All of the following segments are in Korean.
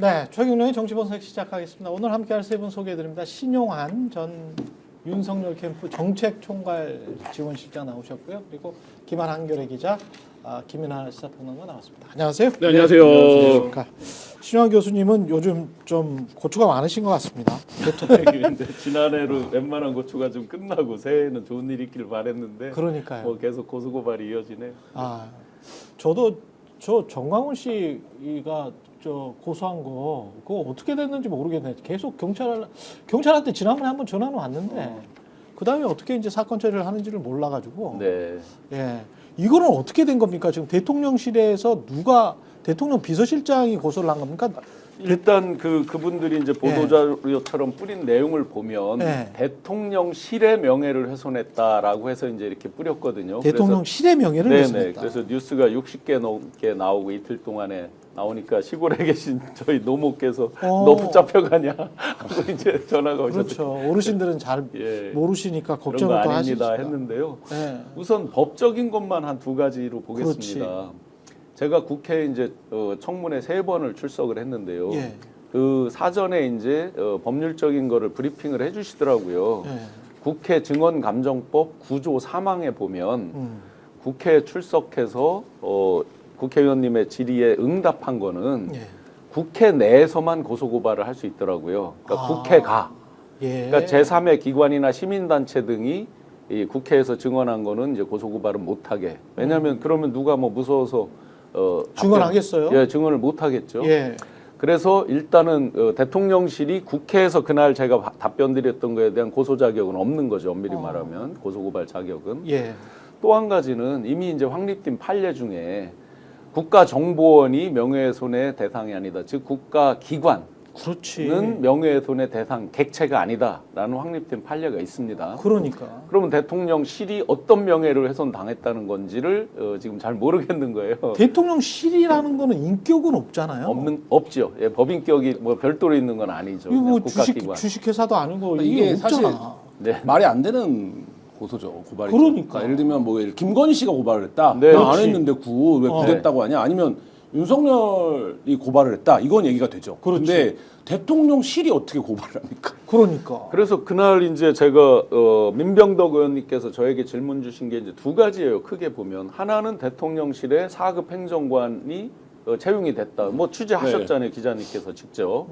네, 최경련의 정치본색 시작하겠습니다. 오늘 함께할 세 분 소개해드립니다. 신용한 전 윤석열 캠프 정책총괄 지원실장 나오셨고요. 그리고 김한 한겨레 기자, 김민하 시사평론가 나왔습니다. 안녕하세요. 네, 안녕하세요. 안녕하십니까. 신용한 교수님은 요즘 좀 고추가 많으신 것 같습니다. 근데 지난해로 웬만한 고추가 좀 끝나고 새해에는 좋은 일이 있기를 바랬는데 그러니까요. 뭐 계속 고소고발이 이어지네요. 저도 저 정광훈 씨가 저 고소한 거 그거 어떻게 됐는지 모르겠네. 계속 경찰한테 지난번에 한번 전화는 왔는데 그 다음에 어떻게 이제 사건 처리를 하는지를 몰라가지고. 네. 예, 이거는 어떻게 된 겁니까? 지금 대통령실에서 누가 대통령 비서실장이 고소를 한 겁니까? 일단 그분들이 이제 보도자료처럼 뿌린 내용을 보면 대통령실의 명예를 훼손했다라고 해서 이제 이렇게 뿌렸거든요. 대통령실의 명예를 훼손했다. 그래서 뉴스가 60개 넘게 나오고 이틀 동안에 나오니까 시골에 계신 저희 노모께서 너 붙잡혀가냐 하고 이제 전화가 오셨죠. 그렇죠. 어르신들은 잘 모르시니까 걱정을 그런 또 거 아닙니다 하시죠. 했는데요. 우선 법적인 것만 한 두 가지로 보겠습니다. 그렇지. 제가 국회에 이제 청문회 3번을 출석을 했는데요. 그 사전에 이제 법률적인 거를 브리핑을 해주시더라고요. 국회 증언감정법 9조 3항에 보면 국회에 출석해서 국회의원님의 질의에 응답한 거는 국회 내에서만 고소고발을 할 수 있더라고요. 그러니까 국회가. 그러니까 제3의 기관이나 시민단체 등이 이 국회에서 증언한 거는 이제 고소고발은 못하게. 왜냐하면 그러면 누가 뭐 무서워서 증언하겠어요? 예, 증언을 못하겠죠. 그래서 일단은 대통령실이 국회에서 그날 제가 답변 드렸던 거에 대한 고소 자격은 없는 거죠. 엄밀히 말하면 고소고발 자격은. 또 한 가지는 이미 이제 확립된 판례 중에 국가정보원이 명예훼손의 대상이 아니다. 즉 국가기관은 명예훼손의 대상 객체가 아니다라는 확립된 판례가 있습니다. 그러니까. 그러면 대통령실이 어떤 명예를 훼손당했다는 건지를 지금 잘 모르겠는 거예요. 대통령실이라는 거는 인격은 없잖아요. 없죠. 예, 법인격이 뭐 별도로 있는 건 아니죠. 이거 뭐 국가기관. 주식회사도 아니고 이게 사실 없잖아. 말이 안 되는 고소죠. 고발이죠. 그러니까. 예를 들면 뭐 김건희 씨가 고발을 했다. 네, 안 했는데 왜 구됐다고 하냐? 아니면 윤석열이 고발을 했다. 이건 얘기가 되죠. 그런데 대통령실이 어떻게 고발을 합니까? 그러니까. 그래서 그날 이제 제가 민병덕 의원님께서 저에게 질문 주신 게 이제 두 가지예요. 크게 보면 하나는 대통령실의 4급 행정관이 채용이 됐다. 뭐 취재하셨잖아요, 기자님께서 직접.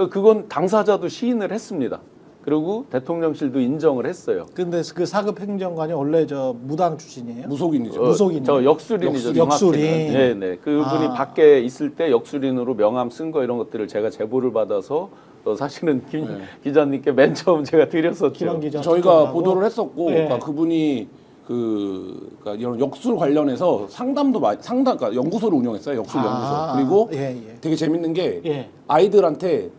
그건 당사자도 시인을 했습니다. 그리고 대통령실도 인정을 했어요. 근데 그 4급 행정관이 원래 저 무당 출신이에요? 무속인이죠. 무속인. 저 역술인이죠. 역술인. 네네. 그분이 밖에 있을 때 역술인으로 명함 쓴 거 이런 것들을 제가 제보를 받아서 사실은 기자님께 맨 처음 제가 드렸었죠. 김한 기자. 저희가 보도를 했었고, 그러니까 그분이 그러니까 이런 역술 관련해서 그러니까 연구소를 운영했어요. 역술 연구소. 그리고 되게 재밌는 게 아이들한테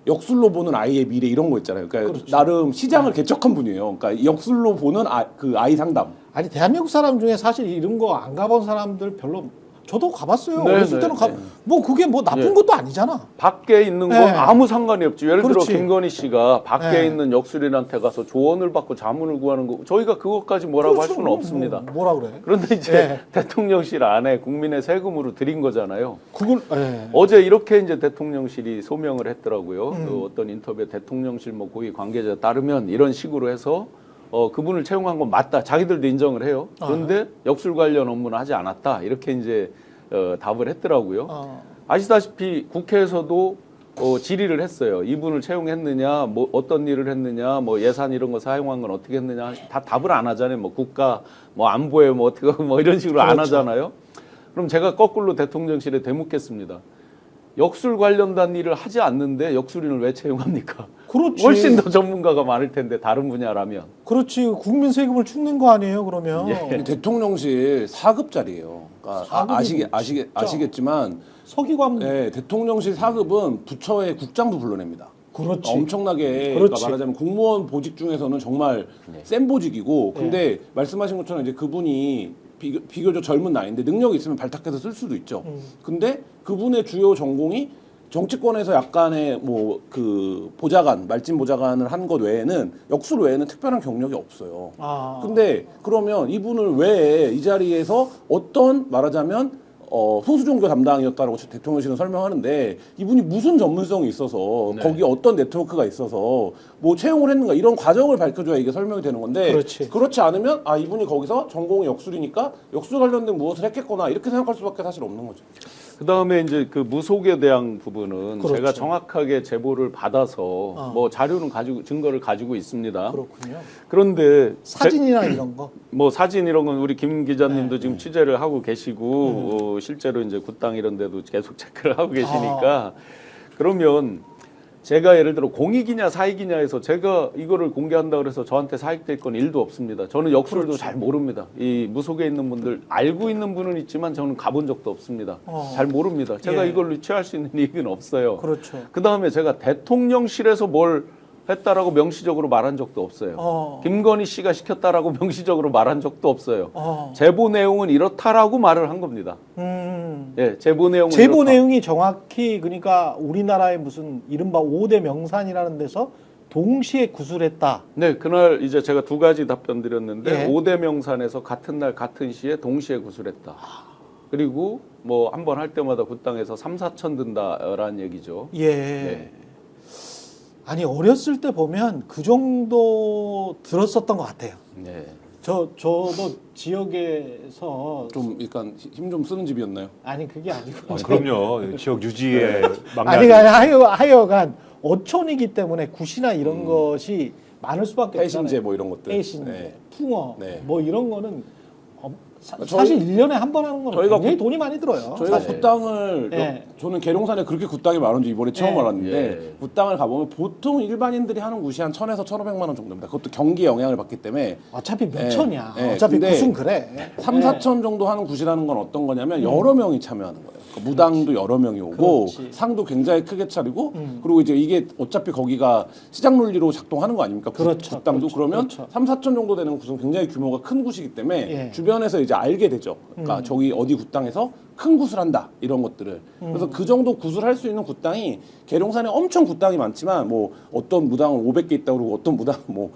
역술로 보는 아이의 미래 이런 거 있잖아요. 그러니까 나름 시장을 개척한 분이에요. 그러니까 역술로 보는 그 아이 상담. 아니 대한민국 사람 중에 사실 이런 거 안 가본 사람들 별로. 저도 가봤어요. 어렸을 때는 뭐 그게 뭐 나쁜 것도 아니잖아. 밖에 있는 건 아무 상관이 없지. 예를 들어 김건희 씨가 밖에 있는 역술인한테 가서 조언을 받고 자문을 구하는 거 저희가 그것까지 뭐라고 할 수는 없습니다. 뭐라 그래? 그런데 이제 대통령실 안에 국민의 세금으로 드린 거잖아요. 그걸 어제 이렇게 이제 대통령실이 소명을 했더라고요. 어떤 인터뷰에 대통령실 뭐 고위 관계자 따르면 이런 식으로 해서 그분을 채용한 건 맞다. 자기들도 인정을 해요. 그런데 역술 관련 업무는 하지 않았다. 이렇게 이제 답을 했더라고요. 아시다시피 국회에서도 질의를 했어요. 이분을 채용했느냐, 뭐 어떤 일을 했느냐, 뭐 예산 이런 거 사용한 건 어떻게 했느냐, 다 답을 안 하잖아요. 뭐 국가, 뭐 안보에 뭐 어떻게 뭐 이런 식으로 안 하잖아요. 그럼 제가 거꾸로 대통령실에 되묻겠습니다. 역술 관련된 일을 하지 않는데 역술인을 왜 채용합니까? 그렇지. 훨씬 더 전문가가 많을 텐데 다른 분야라면. 그렇지. 국민 세금을 축낸 거 아니에요, 그러면. 대통령실 4급짜리예요. 그러니까 아시겠지만 서기관. 대통령실 4급은 부처의 국장도 불러냅니다. 그렇지. 엄청나게 그러니까 말하자면 공무원 보직 중에서는 정말 센 보직이고 근데 말씀하신 것처럼 이제 그분이 비교적 젊은 나이인데 능력이 있으면 발탁해서 쓸 수도 있죠. 근데 그분의 주요 전공이 정치권에서 약간의 뭐 그 보좌관, 말진 보좌관을 한 것 외에는 역술 외에는 특별한 경력이 없어요. 근데 그러면 이분을 왜 이 자리에서 어떤 말하자면 소수 종교 담당이었다라고 대통령실은 설명하는데 이분이 무슨 전문성이 있어서 네. 거기 어떤 네트워크가 있어서 뭐 채용을 했는가 이런 과정을 밝혀줘야 이게 설명이 되는 건데 그렇지 않으면 아 이분이 거기서 전공이 역술이니까 역술 관련된 무엇을 했겠거나 이렇게 생각할 수밖에 사실 없는 거죠. 그 다음에 이제 그 무속에 대한 부분은 그렇죠. 제가 정확하게 제보를 받아서 뭐 자료는 가지고 증거를 가지고 있습니다. 그렇군요. 그런데 사진이나 이런 거. 뭐 사진 이런 건 우리 김 기자님도 지금 취재를 하고 계시고 실제로 이제 굿당 이런 데도 계속 체크를 하고 계시니까 그러면 제가 예를 들어 공익이냐 사익이냐 해서 제가 이거를 공개한다 그래서 저한테 사익될 건 1도 없습니다. 저는 역술도 잘 모릅니다. 이 무속에 있는 분들 알고 있는 분은 있지만 저는 가본 적도 없습니다. 잘 모릅니다. 제가 이걸로 취할 수 있는 이익은 없어요. 그렇죠. 그다음에 제가 대통령실에서 뭘 했다라고 명시적으로 말한 적도 없어요. 김건희 씨가 시켰다라고 명시적으로 말한 적도 없어요. 제보 내용은 이렇다라고 말을 한 겁니다. 예, 제보 내용은 제보 이렇다. 내용이 정확히 그러니까 우리나라의 무슨 이른바 5대 명산이라는 데서 동시에 구술했다. 네, 그날 이제 제가 2가지 답변 드렸는데 예. 5대 명산에서 같은 날 같은 시에 동시에 구술했다. 그리고 뭐 한 번 할 때마다 굿당에서 3, 4천 든다라는 얘기죠. 예. 네. 아니 어렸을 때 보면 그 정도 들었었던 것 같아요. 네. 저도 지역에서 좀 약간 힘 좀 쓰는 집이었나요? 아니 그게 아니고 그럼요. 지역 유지에 아니 하여간 어촌이기 때문에 굿이나 이런 것이 많을 수밖에 없잖아요. 해신제 뭐 이런 것들. 해신제, 네. 풍어 네. 뭐 이런 거는 사실 1년에 한 번 하는 건 저희가 굉장히 돈이 많이 들어요. 저희가 사실. 굿당을 네. 저는 계룡산에 그렇게 굿당이 많은지 이번에 처음 네. 알았는데 예. 굿당을 가보면 보통 일반인들이 하는 굿이 한 1,000에서 1,500만 원 정도입니다. 그것도 경기에 영향을 받기 때문에 어차피 몇 네. 천이야. 네. 어차피 근데 굿은 그래. 3, 네. 4천 정도 하는 굿이라는 건 어떤 거냐면 여러 명이 참여하는 거예요. 그러니까 무당도 여러 명이 오고 그렇지. 상도 굉장히 크게 차리고 그리고 이제 이게 어차피 거기가 시장 논리로 작동하는 거 아닙니까? 그렇죠. 굿당도 그렇죠. 그러면 그렇죠. 3, 4천 정도 되는 굿은 굉장히 규모가 큰 굿이기 때문에 예. 주변에서 이제 알게 되죠. 그러니까 저기 어디 굿당에서 큰 굿을 한다 이런 것들을 그래서 그 정도 굿을 할 수 있는 굿당이 계룡산에 엄청 굿당이 많지만 뭐 어떤 무당은 500개 있다고 그러고 어떤 무당은 뭐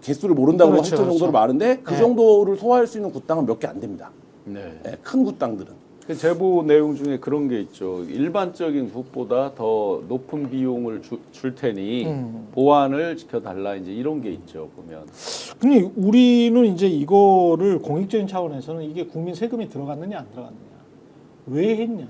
개수를 모른다고 그렇죠, 할 정도로 그렇죠. 많은데 그 네. 정도를 소화할 수 있는 굿당은 몇 개 안 됩니다. 네. 네, 큰 굿당들은. 그 제보 내용 중에 그런 게 있죠. 일반적인 굿보다 더 높은 비용을 줄 테니 보안을 지켜달라 이제 이런 게 있죠. 보면. 근데 우리는 이제 이거를 공익적인 차원에서는 이게 국민 세금이 들어갔느냐 안 들어갔느냐, 왜 했냐,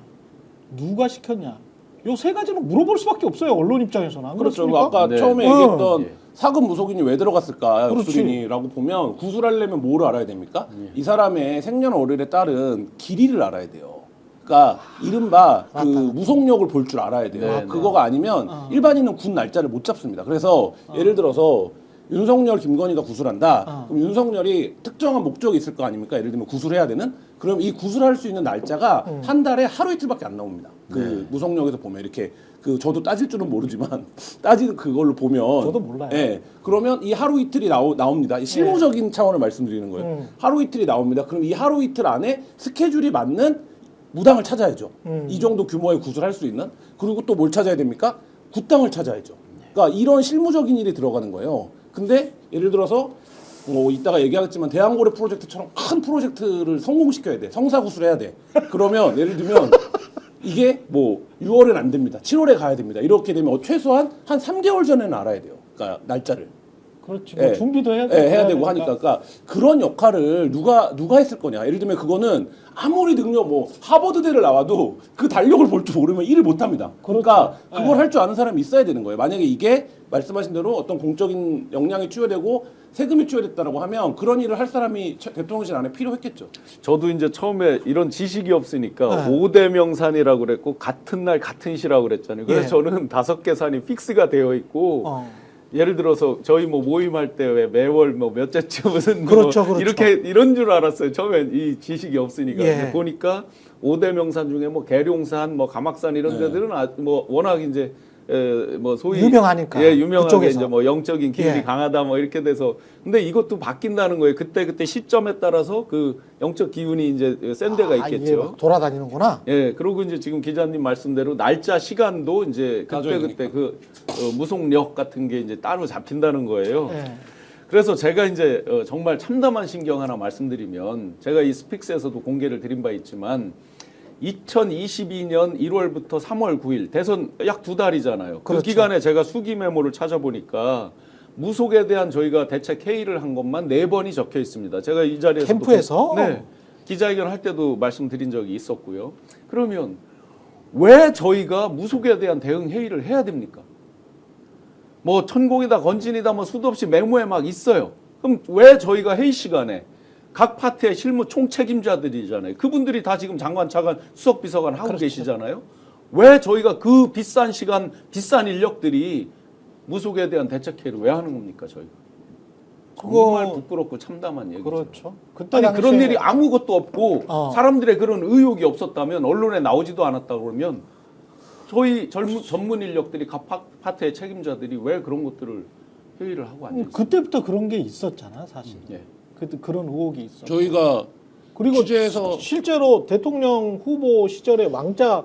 누가 시켰냐, 요 세 가지는 물어볼 수밖에 없어요. 언론 입장에서는. 안 그렇죠. 그렇습니까? 아까 네. 처음에 어. 얘기했던 예. 사급 무속인이 왜 들어갔을까? 그렇지. 역술인이라고 보면 구술하려면 뭐를 알아야 됩니까? 이 사람의 생년월일에 따른 길이를 알아야 돼요. 그러니까 이른바 그 무속력을 볼 줄 알아야 돼요. 네, 네. 그거가 아니면 일반인은 군 날짜를 못 잡습니다. 그래서 예를 들어서 윤석열, 김건희가 구술한다. 그럼 윤석열이 특정한 목적이 있을 거 아닙니까? 예를 들면 구술해야 되는. 그럼 이 구술할 수 있는 날짜가 한 달에 하루 이틀밖에 안 나옵니다. 그 무속력에서 보면 이렇게 그 저도 따질 줄은 모르지만 따지는 그걸로 보면 저도 몰라요. 예. 그러면 이 하루 이틀이 나옵니다. 이 실무적인 차원을 말씀드리는 거예요. 하루 이틀이 나옵니다. 그럼 이 하루 이틀 안에 스케줄이 맞는 무당을 찾아야죠. 이 정도 규모의 구술할 수 있는. 그리고 또 뭘 찾아야 됩니까? 굿당을 찾아야죠. 그러니까 이런 실무적인 일이 들어가는 거예요. 근데 예를 들어서 뭐 이따가 얘기하겠지만 대왕고래 프로젝트처럼 큰 프로젝트를 성공시켜야 돼. 성사구술해야 돼. 그러면 예를 들면 이게 뭐 6월엔 안 됩니다. 7월에 가야 됩니다. 이렇게 되면 최소한 한 3개월 전에는 알아야 돼요. 그러니까 날짜를. 그렇지. 뭐 예. 준비도 해야 예, 되고, 해야 되고 하니까. 그러니까 그런 역할을 누가 했을 거냐. 예를 들면 그거는 아무리 능력 뭐 하버드대를 나와도 그 달력을 볼 줄 모르면 일을 못 합니다. 그러니까 그렇죠. 그걸 할 줄 아는 사람이 있어야 되는 거예요. 만약에 이게 말씀하신 대로 어떤 공적인 역량이 투여되고 세금이 투여됐다라고 하면 그런 일을 할 사람이 대통령실 안에 필요했겠죠. 저도 이제 처음에 이런 지식이 없으니까 5대 명산이라고 그랬고 같은 날 같은 시라고 그랬잖아요. 그래서 예. 저는 5개 산이 픽스가 되어 있고 예를 들어서 저희 뭐 모임할 때 왜 매월 뭐 몇째쯤 무슨 그렇죠, 뭐 그렇죠. 이렇게 이런 줄 알았어요. 처음엔 이 지식이 없으니까. 예. 근데 보니까 5대 명산 중에 뭐 계룡산, 뭐 가막산 이런 데들은 뭐 워낙 이제 뭐 소위 유명하니까. 예, 유명하게 그쪽에서. 이제 뭐 영적인 기운이 예. 강하다 뭐 이렇게 돼서 근데 이것도 바뀐다는 거예요. 그때 시점에 따라서 그 영적 기운이 이제 센 데가 이게 있겠죠. 막 돌아다니는구나. 예, 그리고 이제 지금 기자님 말씀대로 날짜 시간도 이제 그때 그 무속력 같은 게 이제 따로 잡힌다는 거예요. 예. 그래서 제가 이제 정말 참담한 신경 하나 말씀드리면 제가 이 스픽스에서도 공개를 드린 바 있지만 2022년 1월부터 3월 9일 대선 약 2달이잖아요. 그렇죠. 그 기간에 제가 수기 메모를 찾아보니까 무속에 대한 저희가 대책 회의를 한 것만 4번이 적혀 있습니다. 제가 이 자리에서 캠프에서? 네, 기자회견 할 때도 말씀드린 적이 있었고요. 그러면 왜 저희가 무속에 대한 대응 회의를 해야 됩니까? 뭐 천공이다 건진이다 뭐 수도 없이 메모에 막 있어요. 그럼 왜 저희가 회의 시간에 각 파트의 실무 총책임자들이잖아요. 그분들이 다 지금 장관, 차관, 수석 비서관 하고 그렇죠. 계시잖아요. 왜 저희가 그 비싼 시간, 비싼 인력들이 무속에 대한 대책회의를 왜 하는 겁니까, 저희가? 정말 부끄럽고 참담한 얘기죠. 그렇죠. 그때 아니 당시에 그런 일이 아무것도 없고 어. 사람들의 그런 의혹이 없었다면 언론에 나오지도 않았다 그러면 저희 전문 인력들이 각 파트의 책임자들이 왜 그런 것들을 회의를 하고 앉아 있어요? 그때부터 그런 게 있었잖아, 사실. 예. 그때 그런 의혹이 있어. 저희가 그리고 취재해서 실제로 대통령 후보 시절에 왕자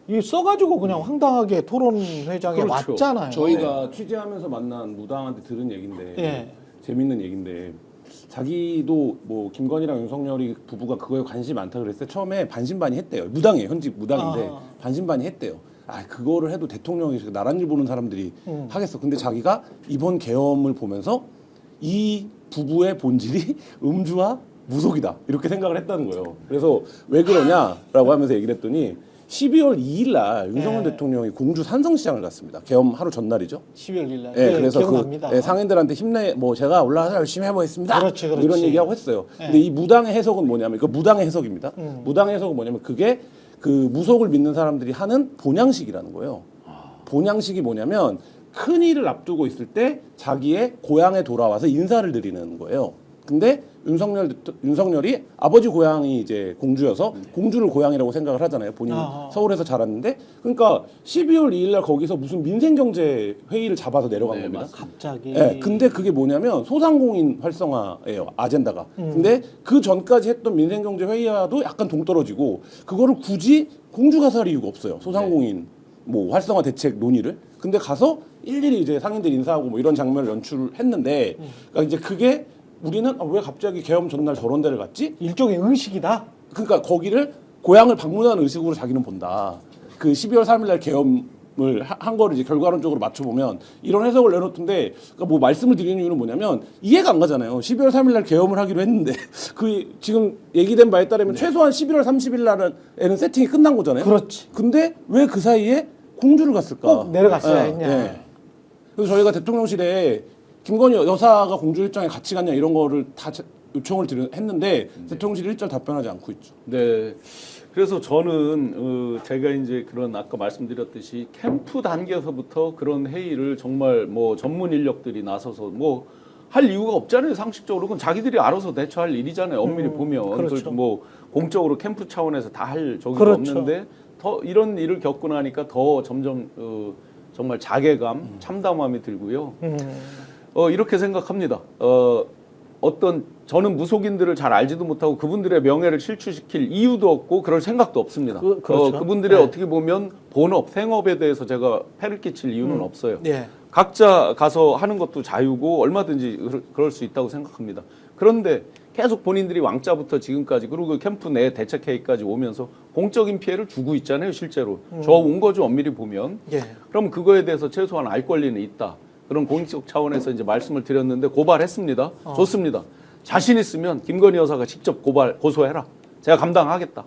이 써가지고 그냥 황당하게 토론회장에 그렇죠. 왔잖아요. 저희가 취재하면서 만난 무당한테 들은 얘긴데 예. 재밌는 얘긴데 자기도 뭐 김건희랑 윤석열이 부부가 그거에 관심이 많다 그랬을 때 처음에 반신반의했대요. 무당이에요. 현직 무당인데 반신반의했대요. 아 그거를 해도 대통령이 나랏일 보는 사람들이 하겠어. 근데 자기가 이번 계엄을 보면서 이 부부의 본질이 음주와 무속이다 이렇게 생각을 했다는 거예요. 그래서 왜 그러냐라고 하면서 얘기를 했더니 12월 2일 날 윤석열 네. 대통령이 공주 산성시장을 갔습니다. 계엄 하루 전날이죠. 12월 1일 날. 예, 그래서 기억납니다. 그 상인들한테 힘내 뭐 제가 올라가서 열심히 해보겠습니다. 그렇지, 뭐 그렇지. 이런 얘기하고 했어요. 예. 근데 이 무당의 해석은 뭐냐면 그 무당의 해석입니다. 무당의 해석은 뭐냐면 그게 그 무속을 믿는 사람들이 하는 본향식이라는 거예요. 본향식이 뭐냐면 큰 일을 앞두고 있을 때 자기의 고향에 돌아와서 인사를 드리는 거예요. 근데 윤석열이 아버지 고향이 이제 공주여서 공주를 고향이라고 생각을 하잖아요. 본인은 서울에서 자랐는데 그러니까 12월 2일 날 거기서 무슨 민생경제 회의를 잡아서 내려간 겁니다. 갑자기. 네, 근데 그게 뭐냐면 소상공인 활성화예요. 아젠다가. 근데 그 전까지 했던 민생경제 회의와도 약간 동떨어지고 그거를 굳이 공주 가서 할 이유가 없어요. 소상공인 뭐 활성화 대책 논의를. 근데 가서 일일이 이제 상인들 인사하고 뭐 이런 장면을 연출했는데 그러니까 이제 그게 우리는 왜 갑자기 계엄 전날 저런 데를 갔지? 일종의 의식이다. 그러니까 거기를 고향을 방문하는 의식으로 자기는 본다. 그 12월 3일 날 계엄을 한 거를 이제 결과론적으로 맞춰보면 이런 해석을 내놓던데 그러니까 뭐 말씀을 드리는 이유는 뭐냐면 이해가 안 가잖아요. 12월 3일 날 계엄을 하기로 했는데 그 지금 얘기된 바에 따르면 최소한 11월 30일 날에는 세팅이 끝난 거잖아요. 그렇지. 근데 왜 그 사이에 공주를 갔을까? 꼭 내려갔어야 했냐. 그래서 저희가 대통령실에 김건희 여사가 공주 일정에 같이 갔냐 이런 거를 다 요청을 했는데 대통령실이 일절 답변하지 않고 있죠. 네. 그래서 저는 제가 이제 그런 아까 말씀드렸듯이 캠프 단계에서부터 그런 회의를 정말 뭐 전문 인력들이 나서서 뭐 할 이유가 없잖아요. 상식적으로 그건 자기들이 알아서 대처할 일이잖아요. 엄밀히 보면 그렇죠. 뭐 공적으로 캠프 차원에서 다 할 적이 그렇죠. 없는데 더 이런 일을 겪고 나니까 더 점점 정말 자괴감, 참담함이 들고요. 이렇게 생각합니다. 저는 무속인들을 잘 알지도 못하고 그분들의 명예를 실추시킬 이유도 없고 그럴 생각도 없습니다. 그렇죠. 그분들의 네. 어떻게 보면 본업, 생업에 대해서 제가 패를 끼칠 이유는 없어요. 예. 각자 가서 하는 것도 자유고 얼마든지 그럴 수 있다고 생각합니다. 그런데 계속 본인들이 왕자부터 지금까지 그리고 그 캠프 내 대책회의까지 오면서 공적인 피해를 주고 있잖아요. 실제로. 저 온 거죠. 엄밀히 보면. 예. 그럼 그거에 대해서 최소한 알 권리는 있다. 그런 공익적 차원에서 이제 말씀을 드렸는데 고발했습니다. 좋습니다. 자신 있으면 김건희 여사가 직접 고소해라. 제가 감당하겠다.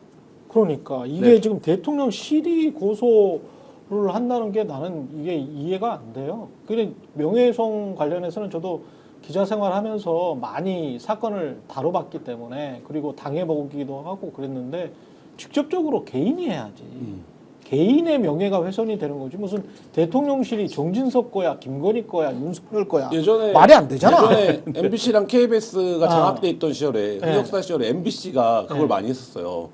그러니까 이게 네. 지금 대통령실이 고소를 한다는 게 나는 이게 이해가 안 돼요. 근데 명예훼손 관련해서는 저도 기자 생활하면서 많이 사건을 다뤄봤기 때문에 그리고 당해보기도 하고 그랬는데 직접적으로 개인이 해야지. 개인의 명예가 훼손이 되는 거지 무슨 대통령실이 정진석 거야, 김건희 거야, 윤석열 거야. 예전에 말이 안 되잖아. 예전에 MBC랑 KBS가 장악돼 있던 시절에 네. 흑역사 시절에 MBC가 그걸 많이 했었어요.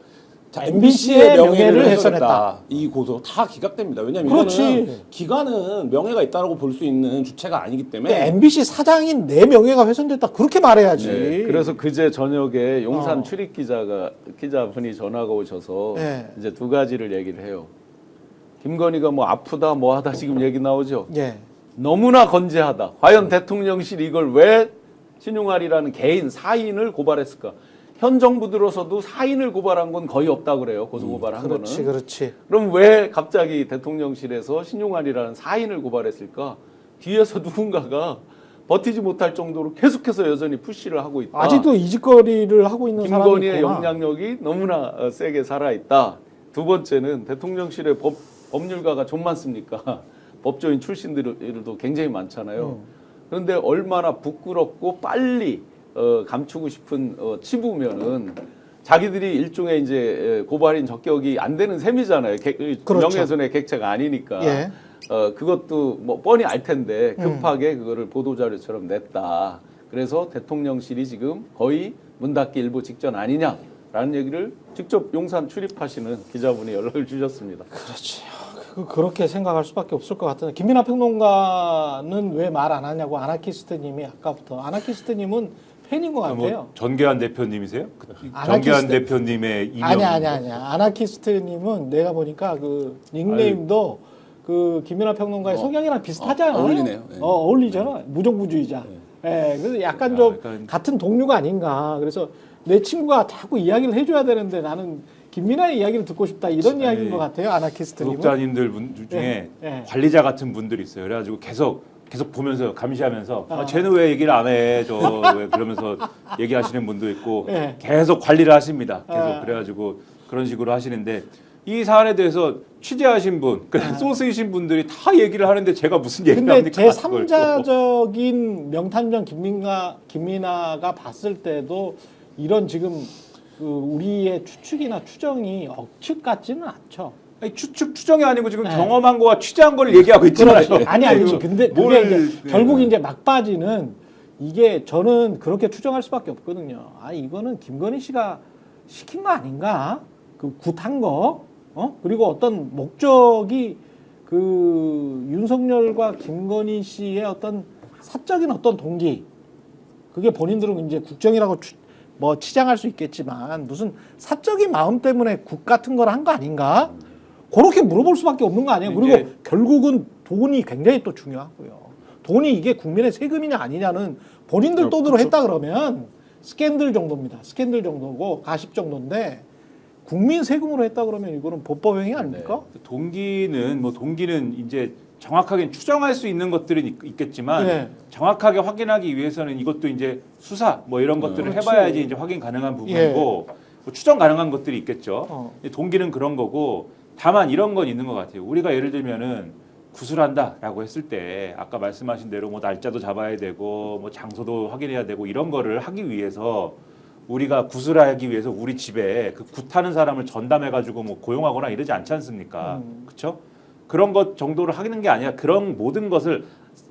자, MBC의 MBC의 명예를 명예를 훼손했다. 이 고소 다 기각됩니다. 왜냐하면 그렇지. 이거는 기관은 명예가 있다고 볼 수 있는 주체가 아니기 때문에 MBC 사장인 내 명예가 훼손됐다 그렇게 말해야지. 네, 그래서 그제 저녁에 용산 출입 기자분이 전화가 오셔서 네. 이제 두 가지를 얘기를 해요. 김건희가 뭐 아프다 뭐 하다 지금 얘기 나오죠. 예. 너무나 건재하다. 과연 대통령실이 이걸 왜 신용할이라는 개인 사인을 고발했을까? 현 정부 들어서도 사인을 고발한 건 거의 없다 그래요. 고소 고발한 그렇지, 거는. 그렇지. 그럼 왜 갑자기 대통령실에서 신용환이라는 사인을 고발했을까? 뒤에서 누군가가 버티지 못할 정도로 계속해서 여전히 푸시를 하고 있다. 아직도 이 짓거리를 하고 있는 사람이 김건희의 있구나. 영향력이 너무나 세게 살아있다. 두 번째는 대통령실에 법률가가 좀 많습니까? 법조인 출신들도 굉장히 많잖아요. 그런데 얼마나 부끄럽고 빨리 감추고 싶은 치부면은 자기들이 일종의 이제 고발인 적격이 안 되는 셈이잖아요. 그렇죠. 명예훼손의 객체가 아니니까. 예. 그것도 뭐 뻔히 알 텐데 급하게 그거를 보도자료처럼 냈다. 그래서 대통령실이 지금 거의 문 닫기 일보 직전 아니냐라는 얘기를 직접 용산 출입하시는 기자분이 연락을 주셨습니다. 그렇지. 그렇게 생각할 수밖에 없을 것 같은데 김민하 평론가는 왜 말 안 하냐고 아나키스트님이 아까부터 아나키스트님은 팬인 것 같아요. 뭐 전계한 대표님이세요? 아나키스트- 전계한 대표님의 이명. 아니야. 아나키스트님은 내가 보니까 그 닉네임도 그 김민하 평론가의 성향이랑 비슷하잖아. 어울리네요. 네. 어울리잖아. 무정부주의자. 예, 그래서 약간 좀 약간- 같은 동료가 아닌가. 그래서 내 친구가 자꾸 이야기를 해줘야 되는데 나는 김민하의 이야기를 듣고 싶다 이런 이야기인 것 같아요. 아나키스트님은. 구독자님들 중에 예. 관리자 같은 분들이 있어요. 그래가지고 계속 보면서 감시하면서 쟤는 왜 얘기를 안 해? 왜 그러면서 얘기하시는 분도 있고 예. 계속 관리를 하십니다. 계속 아. 그래가지고 그런 식으로 하시는데 이 사안에 대해서 취재하신 분, 소스이신 분들이 다 얘기를 하는데 제가 무슨 얘기를 근데 합니까? 그걸 또. 제3자적인 명탐정 김민하가 봤을 때도 이런 지금 그 우리의 추측이나 추정이 억측 같지는 않죠. 아니, 추정이 아니고 지금 네. 경험한 거와 취재한 걸 얘기하고 있잖아요. 그렇죠. 아니 근데 그게 뭘- 이제 네. 결국 이제 막바지는 이게 저는 그렇게 추정할 수밖에 없거든요. 아 이거는 김건희 씨가 시킨 거 아닌가? 그 굿한 거, 그리고 어떤 목적이 그 윤석열과 김건희 씨의 어떤 사적인 어떤 동기, 그게 본인들은 이제 국정이라고 뭐 치장할 수 있겠지만 무슨 사적인 마음 때문에 국 같은 걸 한 거 아닌가? 그렇게 물어볼 수밖에 없는 거 아니에요. 그리고 이제- 결국은 돈이 굉장히 또 중요하고요. 돈이 이게 국민의 세금이냐 아니냐는 본인들 돈으로 했다 그러면 스캔들 정도입니다. 스캔들 정도고 가십 정도인데 국민 세금으로 했다 그러면 이거는 법법행위 아닙니까? 동기는 이제 정확하게 추정할 수 있는 것들은 있겠지만 네. 정확하게 확인하기 위해서는 이것도 이제 수사 뭐 이런 것들을 그렇지. 해봐야지 이제 확인 가능한 부분이고 예. 뭐 추정 가능한 것들이 있겠죠. 어. 동기는 그런 거고 다만 이런 건 있는 것 같아요. 우리가 예를 들면은 구술한다라고 했을 때 아까 말씀하신 대로 뭐 날짜도 잡아야 되고 뭐 장소도 확인해야 되고 이런 거를 하기 위해서 우리가 구술하기 위해서 우리 집에 그 굿하는 사람을 전담해가지고 뭐 고용하거나 이러지 않지 않습니까? 그렇죠? 그런 것 정도를 하는 게 아니라 그런 모든 것을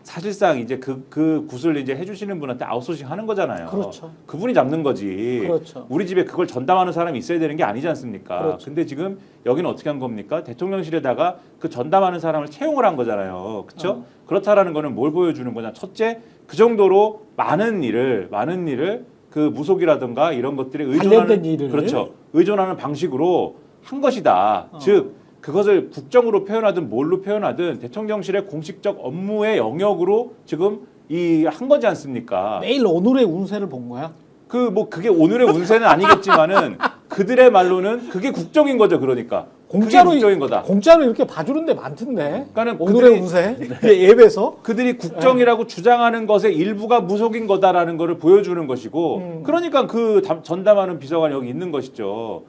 사실상 이제 그 굿을 이제 해주시는 분한테 아웃소싱 하는 거잖아요. 그렇죠. 그분이 잡는 거지. 그렇죠. 우리 집에 그걸 전담하는 사람이 있어야 되는 게 아니지 않습니까? 그렇죠. 근데 지금 여기는 어떻게 한 겁니까? 대통령실에다가 그 전담하는 사람을 채용을 한 거잖아요. 그렇죠? 그렇다라는 거는 뭘 보여주는 거냐? 첫째, 그 정도로 많은 일을 그 무속이라든가 이런 것들에 의존하는 관련된 일을. 그렇죠. 의존하는 방식으로 한 것이다. 즉 그것을 국정으로 표현하든 뭘로 표현하든 대통령실의 공식적 업무의 영역으로 지금 이 한 거지 않습니까? 매일 오늘의 운세를 본 거야. 그게 오늘의 운세는 아니겠지만은 그들의 말로는 그게 국정인 거죠. 그러니까 공짜로 그게 국정인 거다. 공짜로 이렇게 봐주는 데 많던데. 그러니까는 오늘의 그들이- 운세 앱에서. 그들이 국정이라고 주장하는 것의 일부가 무속인 거다라는 거를 보여주는 것이고 그러니까 전담하는 비서관이 여기 있는 것이죠.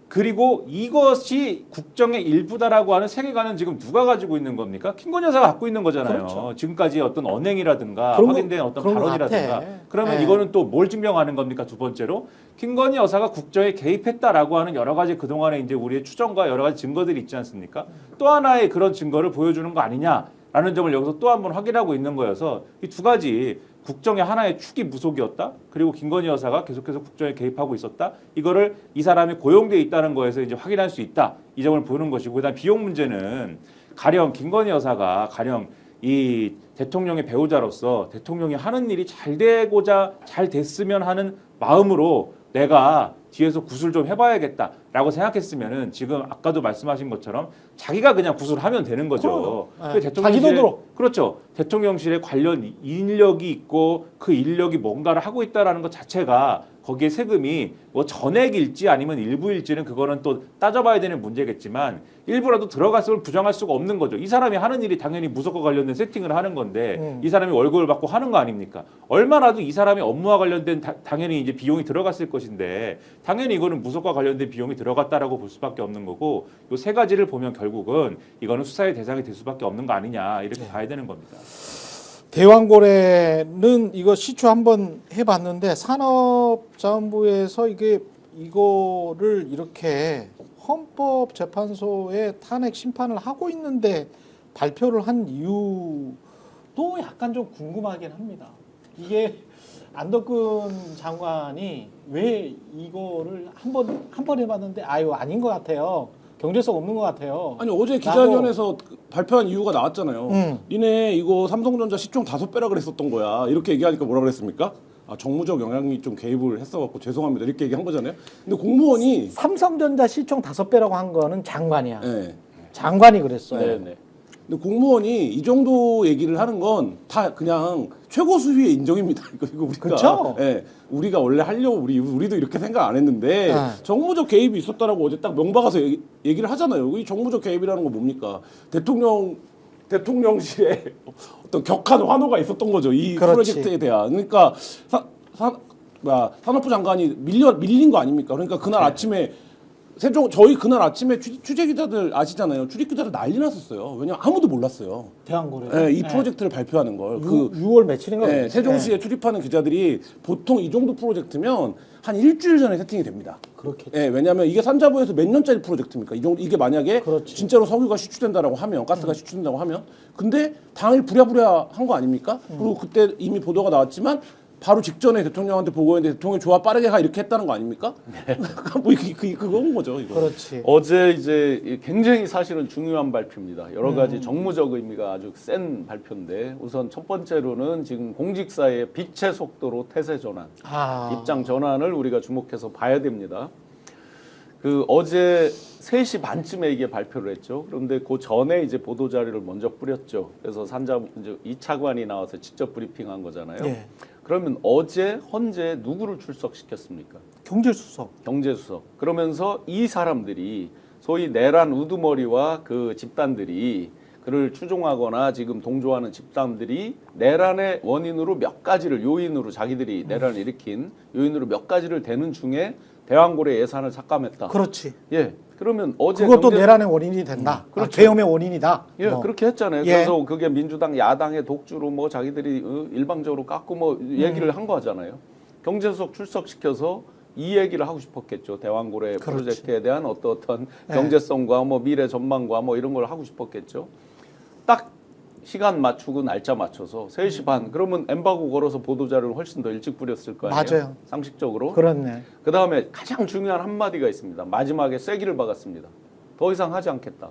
그리고 이것이 국정의 일부다라고 하는 세계관은 지금 누가 가지고 있는 겁니까? 김건희 여사가 갖고 있는 거잖아요. 그렇죠. 지금까지 어떤 언행이라든가 그런 거- 확인된 어떤 그런 거 발언이라든가 같아. 그러면 네. 이거는 또 뭘 증명하는 겁니까? 두 번째로 김건희 여사가 국정에 개입했다라고 하는 여러 가지 그동안에 이제 우리의 추정과 여러 가지 증거들이 있지 않습니까? 또 하나의 그런 증거를 보여주는 거 아니냐라는 점을 여기서 또 한 번 확인하고 있는 거여서 이 두 가지 국정의 하나의 축이 무속이었다. 그리고 김건희 여사가 계속해서 국정에 개입하고 있었다. 이거를 이 사람이 고용돼 있다는 거에서 이제 확인할 수 있다. 이 점을 보는 것이고 그다음 비용 문제는 가령 김건희 여사가 가령 이 대통령의 배우자로서 대통령이 하는 일이 잘 되고자 잘 됐으면 하는 마음으로 내가 뒤에서 구술 좀 해봐야겠다라고 생각했으면은 지금 아까도 말씀하신 것처럼 자기가 그냥 구술하면 되는 거죠. 그럼. 그 자기 돈으로. 그렇죠. 대통령실에 관련 인력이 있고 그 인력이 뭔가를 하고 있다라는 것 자체가 거기에 세금이 뭐 전액일지 아니면 일부일지는 그거는 또 따져봐야 되는 문제겠지만 일부라도 들어갔음을 부정할 수가 없는 거죠. 이 사람이 하는 일이 당연히 무속과 관련된 세팅을 하는 건데 이 사람이 월급을 받고 하는 거 아닙니까? 얼마라도 이 사람이 업무와 관련된 당연히 이제 비용이 들어갔을 것인데 당연히 이거는 무속과 관련된 비용이 들어갔다라고 볼 수밖에 없는 거고 요 세 가지를 보면 결국은 이거는 수사의 대상이 될 수밖에 없는 거 아니냐 이렇게 봐야 되는 겁니다. 대왕고래는 이거 시추 한번 해봤는데 산업자원부에서 이거를 이렇게 헌법재판소에 탄핵 심판을 하고 있는데 발표를 한 이유도 약간 좀 궁금하긴 합니다. 이게 안덕근 장관이 왜 이거를 한 번 해봤는데 아닌 것 같아요. 경제성 없는 것 같아요. 아니 어제 기자회견에서 발표한 이유가 나왔잖아요. 니네 이거 삼성전자 시총 5배라 그랬었던 거야. 이렇게 얘기하니까 뭐라 그랬습니까? 아, 정무적 영향이 좀 개입을 했어갖고 죄송합니다. 이렇게 얘기한 거잖아요. 근데 공무원이 삼성전자 시총 5배라고 한 거는 장관이야. 네. 장관이 그랬어요. 네. 근데 공무원이 이 정도 얘기를 하는 건 다 그냥 최고 수위의 인정입니다. 이거 우리가 그쵸? 예, 우리가 원래 하려고 우리도 이렇게 생각 안 했는데 네. 정무적 개입이 있었다라고 어제 딱 명박아서 얘기를 하잖아요. 이 정무적 개입이라는 건 뭡니까? 대통령실에 어떤 격한 환호가 있었던 거죠. 이 그렇지. 프로젝트에 대한. 그러니까 산업부 장관이 밀린 거 아닙니까? 그러니까 그날 아침에 저희 그날 아침에 취재 기자들 아시잖아요. 출입 기자들 난리 났었어요. 왜냐면 아무도 몰랐어요. 대왕고래. 네, 이 프로젝트를 발표하는 걸. 6월 며칠인가? 네, 세종시에 출입하는 기자들이 보통 이 정도 프로젝트면 한 일주일 전에 세팅이 됩니다. 그렇겠죠. 네, 왜냐하면 이게 산자부에서 몇 년짜리 프로젝트입니까? 이게 만약에 그렇지. 진짜로 석유가 시추된다라고 하면, 가스가 시추된다고 하면, 근데 당일 부랴부랴 한 거 아닙니까? 그리고 그때 이미 보도가 나왔지만 바로 직전에 대통령한테 보고했는데 대통령 좋아 빠르게 가 이렇게 했다는 거 아닙니까? 뭐 그건 거죠. 이거. 그렇지. 어제 이제 굉장히 사실은 중요한 발표입니다. 여러 가지 정무적 의미가 아주 센 발표인데 우선 첫 번째로는 지금 공직사의 빛의 속도로 태세 전환, 입장 전환을 우리가 주목해서 봐야 됩니다. 어제 3시 반쯤에 이게 발표를 했죠. 그런데 그 전에 이제 보도 자료를 먼저 뿌렸죠. 그래서 이제 이 차관이 나와서 직접 브리핑한 거잖아요. 예. 그러면 어제 헌재 누구를 출석시켰습니까? 경제수석. 경제수석. 그러면서 이 사람들이 소위 내란 우두머리와 그 집단들이 그를 추종하거나 지금 동조하는 집단들이 내란의 원인으로 몇 가지를 요인으로 자기들이 내란을 일으킨 요인으로 몇 가지를 대는 중에 대왕고래 예산을 삭감했다. 그렇지. 예. 그러면 어제 그것도 내란의 원인이 된다. 그렇죠. 계엄의 원인이다. 예, 그렇게 했잖아요. 예. 그래서 그게 민주당 야당의 독주로 뭐 자기들이 일방적으로 깎고 뭐 얘기를 한 거잖아요. 경제수석 출석시켜서 이 얘기를 하고 싶었겠죠. 대왕고래 그렇지. 프로젝트에 대한 어떤 예. 경제성과 뭐 미래 전망과 뭐 이런 걸 하고 싶었겠죠. 딱 시간 맞추고 날짜 맞춰서 3시 반. 그러면 엠바고 걸어서 보도자료를 훨씬 더 일찍 뿌렸을 거 아니에요. 맞아요. 상식적으로. 그렇네. 그다음에 가장 중요한 한마디가 있습니다. 마지막에 쐐기를 박았습니다. 더 이상 하지 않겠다.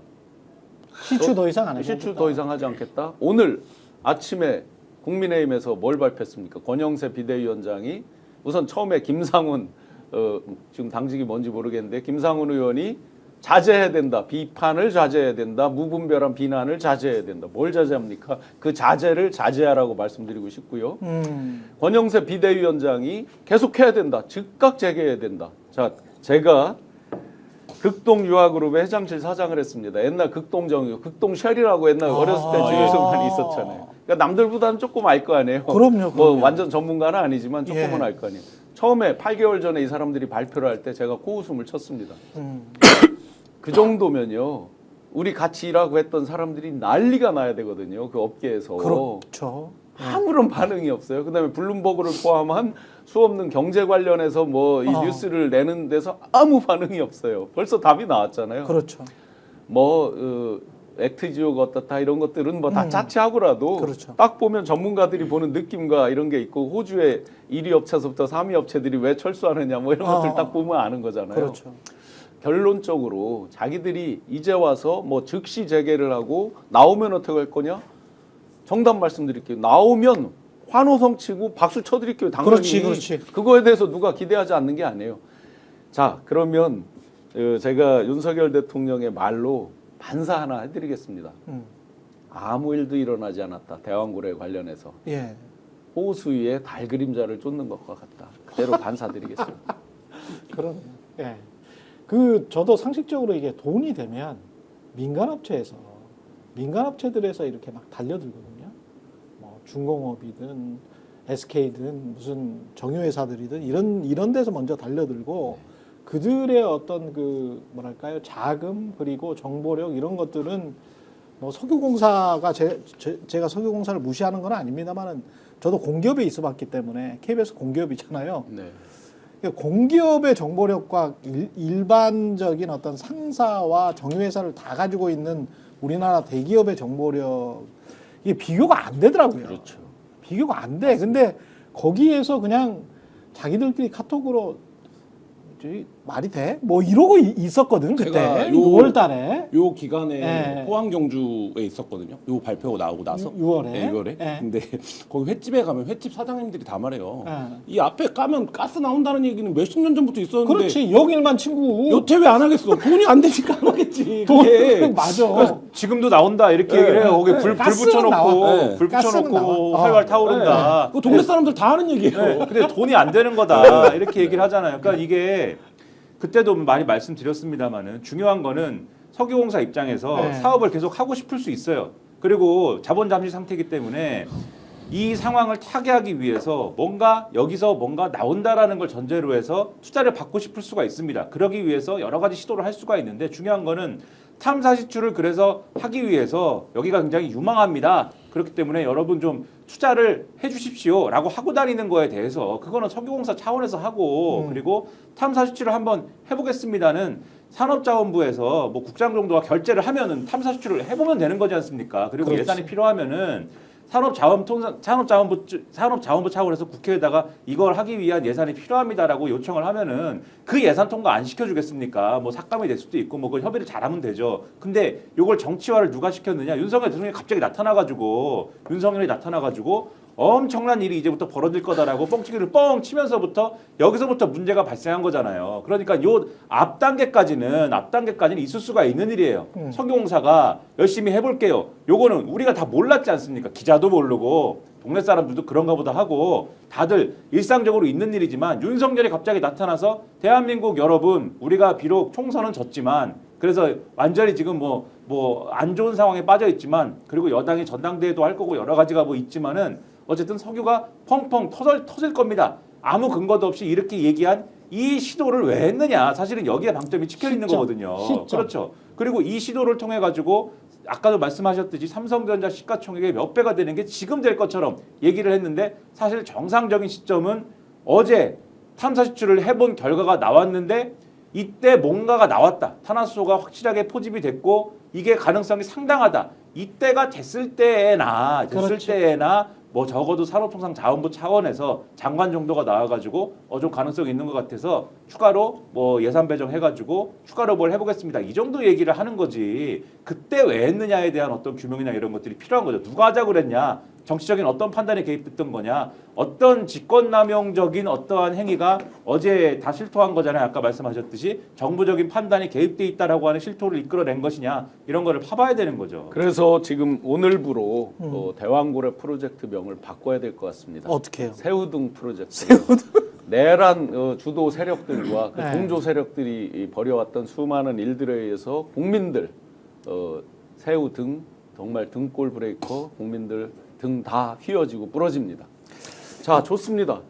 시추 더 이상 안 해. 시추 더 이상 하지 않겠다. 오늘 아침에 국민의힘에서 뭘 발표했습니까? 권영세 비대위원장이 우선 처음에 김상훈 지금 당직이 뭔지 모르겠는데 김상훈 의원이 자제해야 된다. 비판을 자제해야 된다. 무분별한 비난을 자제해야 된다. 뭘 자제합니까? 그 자제를 자제하라고 말씀드리고 싶고요. 권영세 비대위원장이 계속해야 된다. 즉각 재개해야 된다. 자, 제가 극동유아그룹의 회장실 사장을 했습니다. 옛날 극동쉘이라고 옛날 어렸을 때 주요순간이 있었잖아요. 그러니까 남들보다는 조금 알 거 아니에요. 그럼요. 뭐 완전 전문가는 아니지만 조금은 예. 알 거 아니에요. 처음에 8개월 전에 이 사람들이 발표를 할 때 제가 코웃음을 쳤습니다. 그 정도면요. 우리 같이 일하고 했던 사람들이 난리가 나야 되거든요. 그 업계에서. 그렇죠. 아무런 반응이 없어요. 그다음에 블룸버그를 포함한 수없는 경제 관련해서 뭐 이 뉴스를 내는 데서 아무 반응이 없어요. 벌써 답이 나왔잖아요. 그렇죠. 뭐 액트지오가 어떻다 이런 것들은 뭐 다 차치하고라도 그렇죠. 딱 보면 전문가들이 보는 느낌과 이런 게 있고 호주의 1위 업체서부터 3위 업체들이 왜 철수하느냐 뭐 이런 것들 딱 보면 아는 거잖아요. 그렇죠. 결론적으로 자기들이 이제 와서 뭐 즉시 재개를 하고 나오면 어떻게 할 거냐? 정답 말씀드릴게요. 나오면 환호성 치고 박수 쳐드릴게요. 당연히. 그렇지. 그거에 대해서 누가 기대하지 않는 게 아니에요. 자, 그러면 제가 윤석열 대통령의 말로 반사 하나 해드리겠습니다. 아무 일도 일어나지 않았다. 대왕고래 관련해서. 예. 호수 위에 달 그림자를 쫓는 것과 같다. 그대로 반사드리겠습니다. 그런. 예. 저도 상식적으로 이게 돈이 되면 민간업체들에서 이렇게 막 달려들거든요. 뭐 중공업이든 SK든 무슨 정유회사들이든 이런 데서 먼저 달려들고 그들의 어떤 뭐랄까요, 자금 그리고 정보력 이런 것들은 뭐 석유공사가 제가 석유공사를 무시하는 건 아닙니다만은 저도 공기업에 있어봤기 때문에 KBS 공기업이잖아요. 네. 공기업의 정보력과 일반적인 어떤 상사와 정유회사를 다 가지고 있는 우리나라 대기업의 정보력 이게 비교가 안 되더라고요. 그렇죠. 비교가 안 돼. 근데 거기에서 그냥 자기들끼리 카톡으로 말이 돼? 뭐 이러고 있었거든 그때 제가 6월 달에. 요 기간에 네. 포항 경주에 있었거든요. 요 발표 나오고 나서 6월에. 네, 6월에. 네. 근데 거기 횟집에 가면 횟집 사장님들이 다 말해요. 네. 이 앞에 까면 가스 나온다는 얘기는 몇십 년 전부터 있었는데 그렇지. 영일만 친구. 여태 왜 안 하겠어? 돈이 안 되니까 안 하겠지. 돈 그게. 맞아. 지금도 나온다 이렇게 네. 얘기를 해요. 거기 불 가스는 붙여놓고 나와. 네. 불 가스는 붙여놓고 나와. 활활 타오른다. 그거 동네 사람들 다 하는 얘기예요. 네, 근데 돈이 안 되는 거다 이렇게 얘기를 하잖아요. 그러니까 이게 그때도 많이 말씀드렸습니다만은 중요한 거는 석유공사 입장에서 네. 사업을 계속 하고 싶을 수 있어요. 그리고 자본 잠시 상태이기 때문에 이 상황을 타개하기 위해서 여기서 뭔가 나온다라는 걸 전제로 해서 투자를 받고 싶을 수가 있습니다. 그러기 위해서 여러 가지 시도를 할 수가 있는데 중요한 거는 탐사 시추를 그래서 하기 위해서 여기가 굉장히 유망합니다. 그렇기 때문에 여러분 좀 투자를 해주십시오라고 하고 다니는 거에 대해서 그거는 석유공사 차원에서 하고 그리고 탐사 시추를 한번 해보겠습니다는 산업자원부에서 뭐 국장 정도가 결재를 하면은 탐사 시추를 해보면 되는 거지 않습니까? 그리고 그렇지. 예산이 필요하면은 산업자원부 차원에서 국회에다가 이걸 하기 위한 예산이 필요합니다라고 요청을 하면은 그 예산 통과 안 시켜주겠습니까? 뭐 삭감이 될 수도 있고 뭐 그 협의를 잘하면 되죠. 근데 이걸 정치화를 누가 시켰느냐? 윤석열 대통령이 갑자기 나타나가지고 엄청난 일이 이제부터 벌어질 거다라고 뻥치기를 뻥 치면서부터 여기서부터 문제가 발생한 거잖아요. 그러니까 요 앞 단계까지는 있을 수가 있는 일이에요. 석유공사가 열심히 해볼게요. 요거는 우리가 다 몰랐지 않습니까? 기자도 모르고 동네 사람들도 그런가 보다 하고 다들 일상적으로 있는 일이지만 윤석열이 갑자기 나타나서 대한민국 여러분 우리가 비록 총선은 졌지만 그래서 완전히 지금 뭐 안 좋은 상황에 빠져 있지만 그리고 여당이 전당대회도 할 거고 여러 가지가 뭐 있지만은 어쨌든 석유가 펑펑 터질 겁니다. 아무 근거도 없이 이렇게 얘기한 이 시도를 왜 했느냐. 사실은 여기에 방점이 찍혀 있는 거거든요. 그렇죠. 그리고 이 시도를 통해 가지고 아까도 말씀하셨듯이 삼성전자 시가총액의 몇 배가 되는 게 지금 될 것처럼 얘기를 했는데 사실 정상적인 시점은 어제 탐사 시추를 해본 결과가 나왔는데 이때 뭔가가 나왔다. 탄화수소가 확실하게 포집이 됐고 이게 가능성이 상당하다. 이때가 됐을 때나 뭐 적어도 산업통상자원부 차원에서 장관 정도가 나와가지고 좀 가능성이 있는 것 같아서 추가로 뭐 예산 배정해가지고 추가로 뭘 해보겠습니다. 이 정도 얘기를 하는 거지. 그때 왜 했느냐에 대한 어떤 규명이나 이런 것들이 필요한 거죠. 누가 하자고 그랬냐? 정치적인 어떤 판단이 개입됐던 거냐? 어떤 직권남용적인 어떠한 행위가 어제 다 실토한 거잖아요. 아까 말씀하셨듯이 정부적인 판단이 개입돼 있다라고 하는 실토를 이끌어낸 것이냐 이런 거를 파봐야 되는 거죠. 그래서 지금 오늘부로 대왕고래 프로젝트명을 바꿔야 될 것 같습니다. 어떻게 해요? 새우등 프로젝트. 내란 주도 세력들과 그 네. 동조 세력들이 벌여왔던 수많은 일들에 의해서 국민들 새우등 정말 등골 브레이커 국민들 등 다 휘어지고 부러집니다. 자, 좋습니다.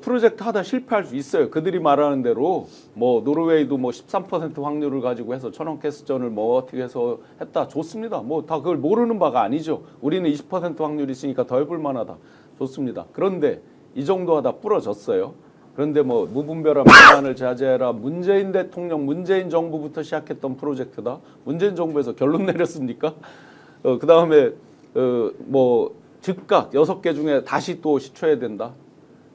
프로젝트 하다 실패할 수 있어요. 그들이 말하는 대로 뭐 노르웨이도 뭐 13% 확률을 가지고 해서 천원가스전을 뭐 어떻게 해서 했다. 좋습니다. 뭐 다 그걸 모르는 바가 아니죠. 우리는 20% 확률이 있으니까 더 해볼 만하다. 좋습니다. 그런데 이 정도 하다 부러졌어요. 그런데 뭐 무분별한 비난을 자제해라. 문재인 대통령, 문재인 정부부터 시작했던 프로젝트다. 문재인 정부에서 결론 내렸습니까? 그 다음에 뭐 즉각 6개 중에 다시 또 시초해야 된다.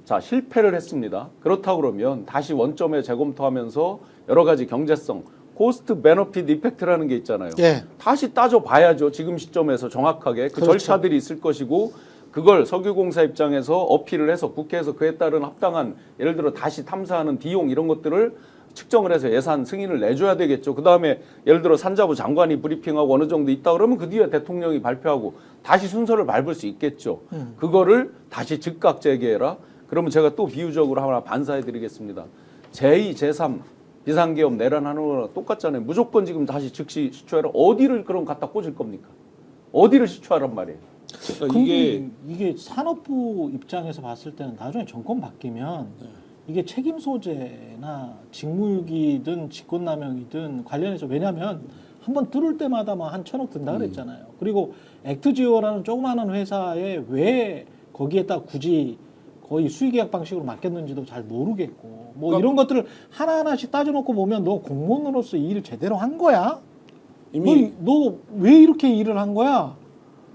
자, 실패를 했습니다. 그렇다 그러면 다시 원점에 재검토하면서 여러 가지 경제성, 코스트 베너핏 이펙트라는 게 있잖아요. 예. 다시 따져봐야죠. 지금 시점에서 정확하게 그 그렇죠. 절차들이 있을 것이고 그걸 석유공사 입장에서 어필을 해서 국회에서 그에 따른 합당한 예를 들어 다시 탐사하는 비용 이런 것들을 측정을 해서 예산 승인을 내줘야 되겠죠. 그 다음에 예를 들어 산자부 장관이 브리핑하고 어느 정도 있다 그러면 그 뒤에 대통령이 발표하고 다시 순서를 밟을 수 있겠죠. 그거를 다시 즉각 재개해라. 그러면 제가 또 비유적으로 하나 반사해드리겠습니다. 제2, 제3 비상계엄 내란하는 거랑 똑같잖아요. 무조건 지금 다시 즉시 시초해라. 어디를 그럼 갖다 꽂을 겁니까? 어디를 시초하란 말이에요. 그러니까 이게 산업부 입장에서 봤을 때는 나중에 정권 바뀌면 이게 책임 소재나 직무유기든 직권남용이든 관련해서 왜냐하면 한번 뚫을 때마다 막 한 1,000억 든다 그랬잖아요. 그리고 액트지오라는 조그마한 회사에 왜 거기에다 굳이 거의 수의계약 방식으로 맡겼는지도 잘 모르겠고 뭐 이런 것들을 하나하나씩 따져놓고 보면 너 공무원으로서 이 일을 제대로 한 거야? 이미 너 왜 이렇게 일을 한 거야?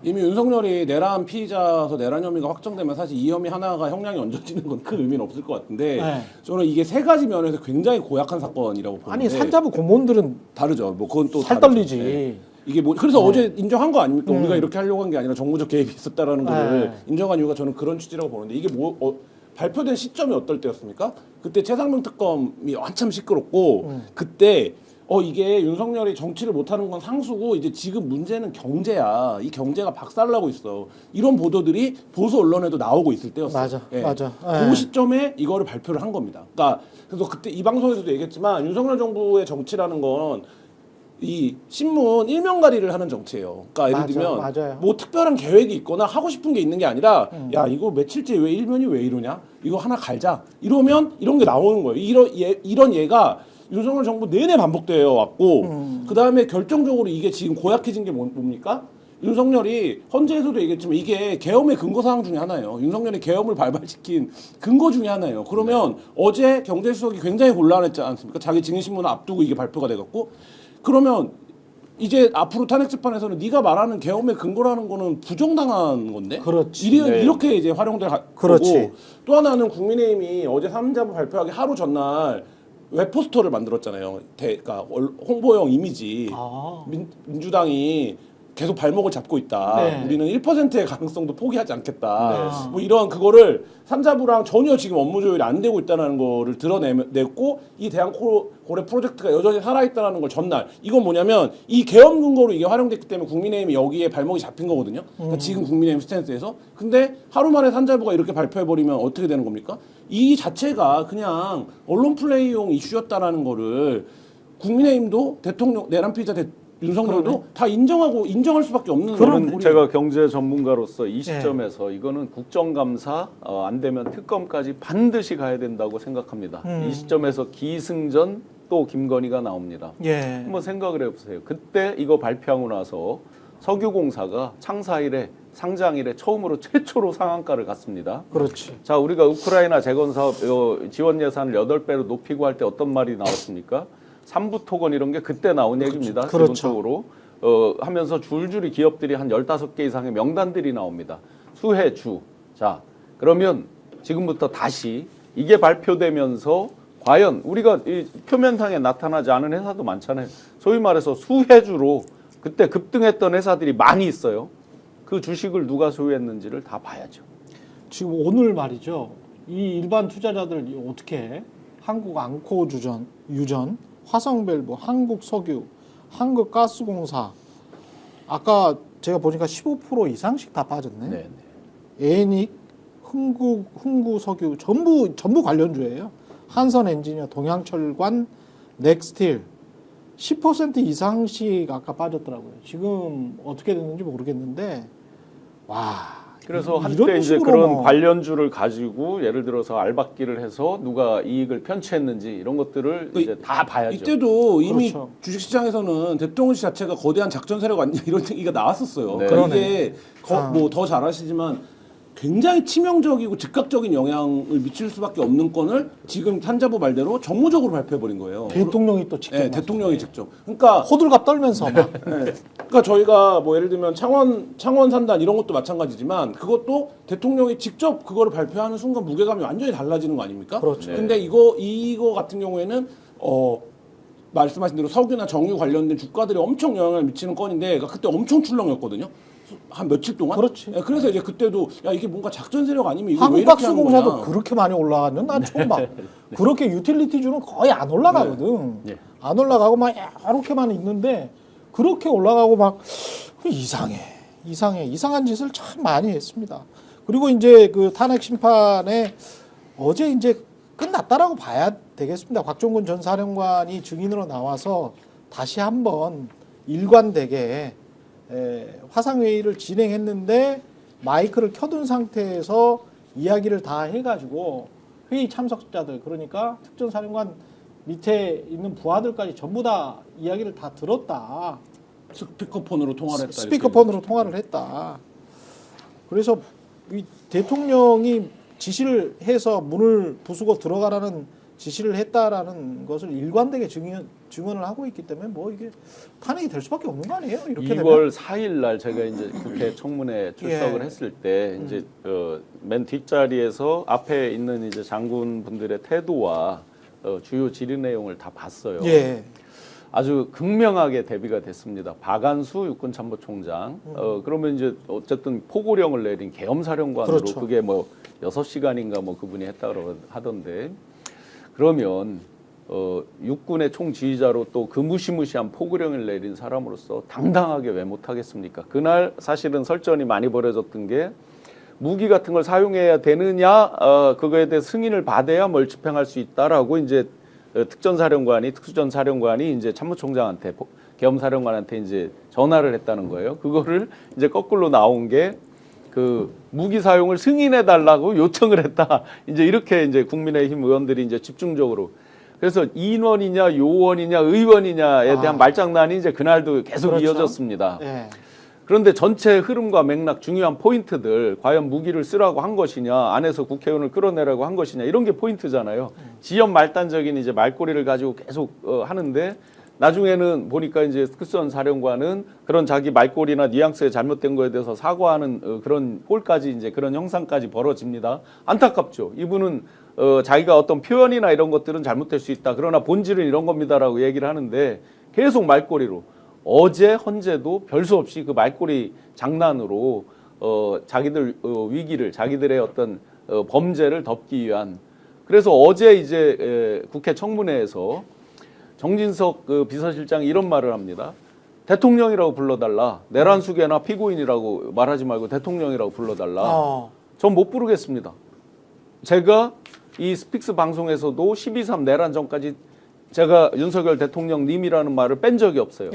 이미 윤석열이 내란 피의자서 내란 혐의가 확정되면 사실 이 혐의 하나가 형량이 얹어지는 건 큰 의미는 없을 것 같은데 네. 저는 이게 세 가지 면에서 굉장히 고약한 사건이라고 보는데 아니 산자부 공무원들은 다르죠. 뭐 그건 또 살 다르죠. 떨리지. 네. 이게 뭐 그래서 어제 인정한 거 아닙니까? 우리가 이렇게 하려고 한 게 아니라 정무적 개입이 있었다라는 거를 인정한 이유가 저는 그런 취지라고 보는데 이게 발표된 시점이 어떨 때였습니까? 그때 최상병 특검이 한참 시끄럽고 그때 이게 윤석열이 정치를 못하는 건 상수고 이제 지금 문제는 경제야. 이 경제가 박살나고 있어. 이런 보도들이 보수 언론에도 나오고 있을 때였어요. 맞아, 예. 맞아. 그 시점에 이거를 발표를 한 겁니다. 그러니까 그래서 그때 이 방송에서도 얘기했지만 윤석열 정부의 정치라는 건 이 신문 일면가리를 하는 정치예요. 그러니까 예를 들면 맞아요. 뭐 특별한 계획이 있거나 하고 싶은 게 있는 게 아니라 야 이거 며칠째 왜 일면이 왜 이러냐? 이거 하나 갈자. 이러면 이런 게 나오는 거예요. 이런 예가 윤석열 정부 내내 반복되어 왔고 그 다음에 결정적으로 이게 지금 고약해진 게 뭡니까? 윤석열이 헌재에서도 얘기했지만 이게 계엄의 근거 사항 중에 하나예요. 윤석열이 계엄을 발발시킨 근거 중에 하나예요. 그러면 어제 경제수석이 굉장히 곤란했지 않습니까? 자기 증인신문을 앞두고 이게 발표가 돼갖고 그러면 이제 앞으로 탄핵 재판에서는 네가 말하는 계엄의 근거라는 거는 부정당한 건데. 그렇지. 이렇게 이제 활용될 그렇지. 거고 또 하나는 국민의힘이 어제 3자부 발표하기 하루 전날 웹포스터를 만들었잖아요. 그러니까 홍보용 이미지. 민주당이 계속 발목을 잡고 있다. 네. 우리는 1%의 가능성도 포기하지 않겠다. 뭐 이런 그거를 산자부랑 전혀 지금 업무 조율이 안 되고 있다는 거를 드러냈고 이 대한고래 프로젝트가 여전히 살아있다는 걸 전날 이건 뭐냐면 이 계엄 근거로 이게 활용됐기 때문에 국민의힘이 여기에 발목이 잡힌 거거든요. 그러니까 지금 국민의힘 스탠스에서 근데 하루 만에 산자부가 이렇게 발표해버리면 어떻게 되는 겁니까? 이 자체가 그냥 언론 플레이용 이슈였다라는 거를 국민의힘도 대통령 내란 피의자 윤석열도 다 인정할 수밖에 없는 그런 제가 경제 전문가로서 이 시점에서 이거는 국정감사 안 되면 특검까지 반드시 가야 된다고 생각합니다. 이 시점에서 기승전 또 김건희가 나옵니다. 한번 생각을 해보세요. 그때 이거 발표하고 나서 석유공사가 창사 이래 상장 이래 최초로 상한가를 갔습니다. 그렇지. 자, 우리가 우크라이나 재건 사업 지원 예산을 8배로 높이고 할 때 어떤 말이 나왔습니까? 삼부토건 이런 게 그때 나온 얘기입니다. 그렇죠. 기본적으로 하면서 줄줄이 기업들이 한 15개 이상의 명단들이 나옵니다. 수혜주. 자, 그러면 지금부터 다시 이게 발표되면서 과연 우리가 이 표면상에 나타나지 않은 회사도 많잖아요. 소위 말해서 수혜주로 그때 급등했던 회사들이 많이 있어요. 그 주식을 누가 소유했는지를 다 봐야죠. 지금 오늘 말이죠. 이 일반 투자자들 어떻게 해? 한국앙코유전, 화성밸브, 한국석유, 한국가스공사. 아까 제가 보니까 15% 이상씩 다 빠졌네. 네. 에닉, 흥구석유 전부 관련주예요. 한선엔지니어, 동양철관, 넥스틸 10% 이상씩 아까 빠졌더라고요. 지금 어떻게 됐는지 모르겠는데 와. 그래서 이런 한때 이제 식으로 그런 뭐. 관련주를 가지고 예를 들어서 알박기를 해서 누가 이익을 편취했는지 이런 것들을 이제 다 봐야죠. 이때도 이미 그렇죠. 주식시장에서는 대통령실 자체가 거대한 작전 세력 아니냐 이런 얘기가 나왔었어요. 네. 그러니까 이게 뭐 더 잘 아시지만 굉장히 치명적이고 즉각적인 영향을 미칠 수밖에 없는 건을 지금 산자부 말대로 정무적으로 발표해버린 거예요. 대통령이 또 직접 네, 대통령이 직접. 그러니까 호들갑 떨면서 막. 네. 그러니까 저희가 뭐 예를 들면 창원 산단 이런 것도 마찬가지지만 그것도 대통령이 직접 그거를 발표하는 순간 무게감이 완전히 달라지는 거 아닙니까? 그렇죠. 근데 이거 같은 경우에는 말씀하신 대로 석유나 정유 관련된 주가들이 엄청 영향을 미치는 건인데 그러니까 그때 엄청 출렁였거든요. 한 며칠 동안. 그렇지. 예, 그래서 이제 그때도 야 이게 뭔가 작전 세력 아니면 이거 왜 이렇게 하는 한국가스공사도 거냐. 그렇게 많이 올라갔는 난 처음 봐. 그렇게 유틸리티주는 거의 안 올라가거든. 네. 안 올라가고 막 이렇게만 있는데 그렇게 올라가고 막 이상한 짓을 참 많이 했습니다. 그리고 이제 그 탄핵 심판에 어제 이제 끝났다라고 봐야 되겠습니다. 곽종근 전 사령관이 증인으로 나와서 다시 한번 일관되게 화상회의를 진행했는데 마이크를 켜둔 상태에서 이야기를 다 해가지고 회의 참석자들 그러니까 특전사령관 밑에 있는 부하들까지 전부 다 이야기를 다 들었다. 스피커폰으로 통화를 했다. 스피커폰으로 통화를 했다. 그래서 이 대통령이 지시를 해서 문을 부수고 들어가라는 지시를 했다라는 것을 일관되게 증언을 하고 있기 때문에 뭐 이게 탄핵이 될 수밖에 없는 거 아니에요? 이렇게 2월 4일 날 제가 이제 국회 청문회 출석을 예. 했을 때 이제 맨 뒷자리에서 앞에 있는 이제 장군분들의 태도와 주요 질의 내용을 다 봤어요. 예. 아주 극명하게 대비가 됐습니다. 박안수 육군참모총장. 그러면 이제 어쨌든 포고령을 내린 계엄사령관으로 그렇죠. 그게 뭐 6시간인가 뭐 그분이 했다고 하던데 그러면 육군의 총지휘자로 또 그 무시무시한 포고령을 내린 사람으로서 당당하게 왜 못하겠습니까? 그날 사실은 설전이 많이 벌어졌던 게 무기 같은 걸 사용해야 되느냐 그거에 대해 승인을 받아야 뭘 집행할 수 있다라고 이제 특수전사령관이 이제 참모총장한테 계엄사령관한테 이제 전화를 했다는 거예요. 그거를 이제 거꾸로 나온 게 그 무기 사용을 승인해 달라고 요청을 했다. 이제 이렇게 이제 국민의힘 의원들이 이제 집중적으로 그래서 인원이냐 요원이냐 의원이냐에 대한 말장난이 이제 그날도 계속 그렇죠. 이어졌습니다. 예. 그런데 전체 흐름과 맥락 중요한 포인트들 과연 무기를 쓰라고 한 것이냐 안에서 국회의원을 끌어내라고 한 것이냐 이런 게 포인트잖아요. 지연 말단적인 이제 말꼬리를 가지고 계속 하는데 나중에는 보니까 이제 특수전 사령관은 그런 자기 말꼬리나 뉘앙스에 잘못된 거에 대해서 사과하는 그런 꼴까지 이제 그런 형상까지 벌어집니다. 안타깝죠. 이분은 자기가 어떤 표현이나 이런 것들은 잘못될 수 있다. 그러나 본질은 이런 겁니다라고 얘기를 하는데 계속 말꼬리로 어제 헌재도 별수 없이 그 말꼬리 장난으로 자기들 위기를 자기들의 어떤 범죄를 덮기 위한 그래서 어제 이제 국회 청문회에서 정진석 그 비서실장이 이런 말을 합니다. 대통령이라고 불러달라. 내란수계나 피고인이라고 말하지 말고 대통령이라고 불러달라. 전 못 부르겠습니다. 제가 이 스픽스 방송에서도 12.3 내란 전까지 제가 윤석열 대통령님이라는 말을 뺀 적이 없어요.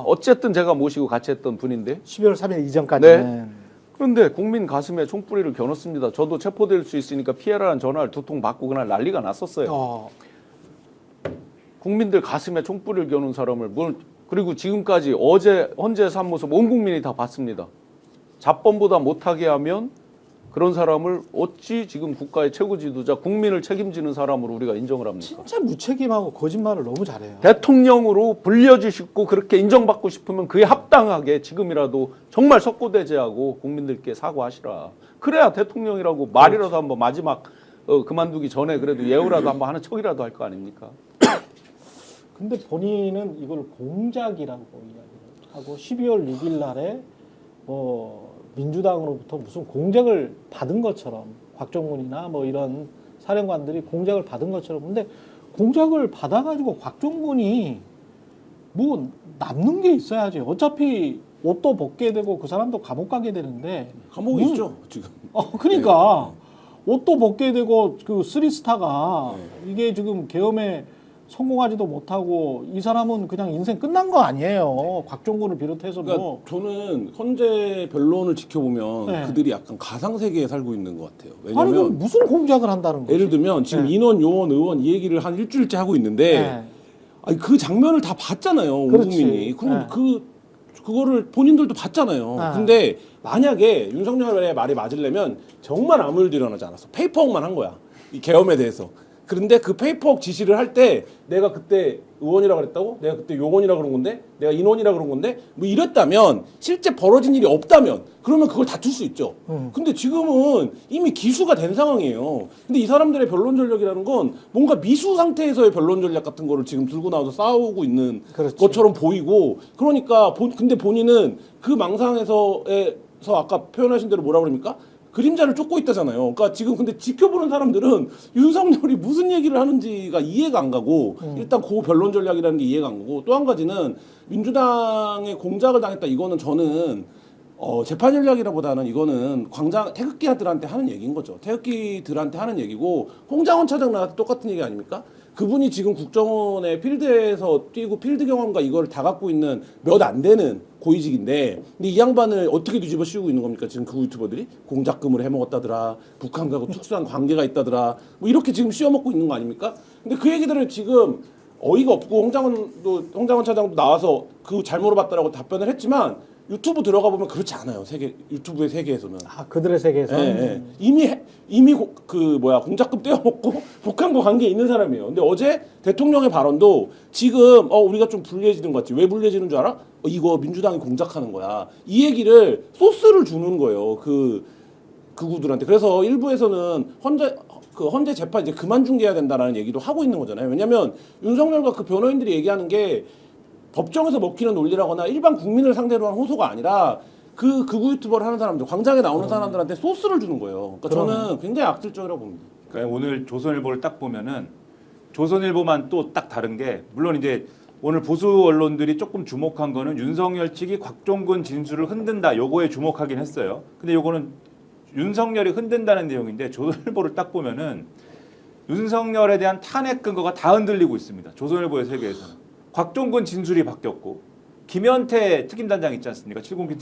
어쨌든 제가 모시고 같이 했던 분인데 12월 3일 이전까지는. 네. 그런데 국민 가슴에 총뿌리를 겨눴습니다. 저도 체포될 수 있으니까 피해라는 전화를 2통 받고 그날 난리가 났었어요. 국민들 가슴에 총불을 겨눈 사람을 그리고 지금까지 어제 헌재에서 한 모습 온 국민이 다 봤습니다. 잡범보다 못하게 하면 그런 사람을 어찌 지금 국가의 최고 지도자 국민을 책임지는 사람으로 우리가 인정을 합니까? 진짜 무책임하고 거짓말을 너무 잘해요. 대통령으로 불려주시고 그렇게 인정받고 싶으면 그에 합당하게 지금이라도 정말 석고대죄하고 국민들께 사과하시라. 그래야 대통령이라고 말이라도 한번 마지막 그만두기 전에 그래도 예우라도 한번 하는 척이라도 할 거 아닙니까? 근데 본인은 이걸 공작이라고 이야기를 하고 12월 6일 날에 뭐 민주당으로부터 무슨 공작을 받은 것처럼 곽종근이나 뭐 이런 사령관들이 공작을 받은 것처럼 근데 공작을 받아가지고 곽종근이 뭐 남는 게 있어야지. 어차피 옷도 벗게 되고 그 사람도 감옥 가게 되는데 감옥에 있죠 지금. 그러니까 옷도 벗게 되고 그 3스타가 이게 지금 계엄에 성공하지도 못하고 이 사람은 그냥 인생 끝난 거 아니에요. 곽종근을 비롯해서 그러니까 뭐. 저는 헌재 변론을 지켜보면 네. 그들이 약간 가상 세계에 살고 있는 것 같아요. 아니 그럼 왜냐하면 무슨 공작을 한다는 거지? 예를 들면 지금 인원, 요원, 의원 이 얘기를 한 일주일째 하고 있는데 네. 아니 그 장면을 다 봤잖아요. 온 그렇지. 국민이. 그럼 네. 그거를 본인들도 봤잖아요. 네. 근데 만약에 윤석열의 말이 맞으려면 정말 아무 일도 일어나지 않았어. 페이퍼work만 한 거야. 이 계엄에 대해서. 그런데 그 페이퍼 지시를 할 때 내가 그때 의원이라 그랬다고? 내가 그때 요원이라 그런 건데? 내가 인원이라 그런 건데? 뭐 이랬다면 실제 벌어진 일이 없다면 그러면 그걸 다툴 수 있죠. 근데 지금은 이미 기수가 된 상황이에요. 근데 이 사람들의 변론 전략이라는 건 뭔가 미수 상태에서의 변론 전략 같은 거를 지금 들고 나와서 싸우고 있는 그렇지. 것처럼 보이고 그러니까 근데 본인은 그 망상에서 아까 표현하신 대로 뭐라 그럽니까? 그림자를 쫓고 있다잖아요. 그러니까 지금 근데 지켜보는 사람들은 윤석열이 무슨 얘기를 하는지가 이해가 안 가고 일단 그 변론 전략이라는 게 이해가 안 가고 또 한 가지는 민주당의 공작을 당했다. 이거는 저는 재판 전략이라보다는 이거는 태극기들한테 하는 얘기인 거죠. 태극기들한테 하는 얘기고 홍장원 차장 나한테 똑같은 얘기 아닙니까? 그분이 지금 국정원의 필드에서 뛰고 필드 경험과 이걸 다 갖고 있는 몇 안 되는 고위직인데 근데 이 양반을 어떻게 뒤집어 씌우고 있는 겁니까? 지금 그 유튜버들이 공작금을 해먹었다더라, 북한하고 특수한 관계가 있다더라, 뭐 이렇게 지금 씌워먹고 있는 거 아닙니까? 근데 그 얘기들을 지금 어이가 없고 홍장원 차장도 나와서 그 잘 물어봤다라고 답변을 했지만 유튜브 들어가 보면 그렇지 않아요. 유튜브의 세계에서는. 아, 그들의 세계에서. 예. 이미 공작금 떼어먹고 북한과 관계에 있는 사람이에요. 근데 어제 대통령의 발언도 지금 우리가 좀 불리해지는 것 같지. 왜 불리해지는 줄 알아? 이거 민주당이 공작하는 거야. 이 얘기를 소스를 주는 거예요. 그구들한테. 그래서 일부에서는 헌재 재판 이제 그만 중계해야 된다라는 얘기도 하고 있는 거잖아요. 왜냐면 윤석열과 그 변호인들이 얘기하는 게 법정에서 먹히는 논리라거나 일반 국민을 상대로 한 호소가 아니라 극우 유튜버를 하는 사람들, 광장에 나오는 사람들한테 소스를 주는 거예요. 그러니까 저는 굉장히 악질적이라고 봅니다. 그러니까 오늘 조선일보를 딱 보면은 조선일보만 또 딱 다른 게 물론 이제 오늘 보수 언론들이 조금 주목한 거는 윤석열 측이 곽종근 진술을 흔든다. 요거에 주목하긴 했어요. 근데 요거는 윤석열이 흔든다는 내용인데 조선일보를 딱 보면은 윤석열에 대한 탄핵 근거가 다 흔들리고 있습니다. 조선일보의 세계에서는. 곽종근 진술이 바뀌었고 김현태 특임단장 있지 않습니까? 709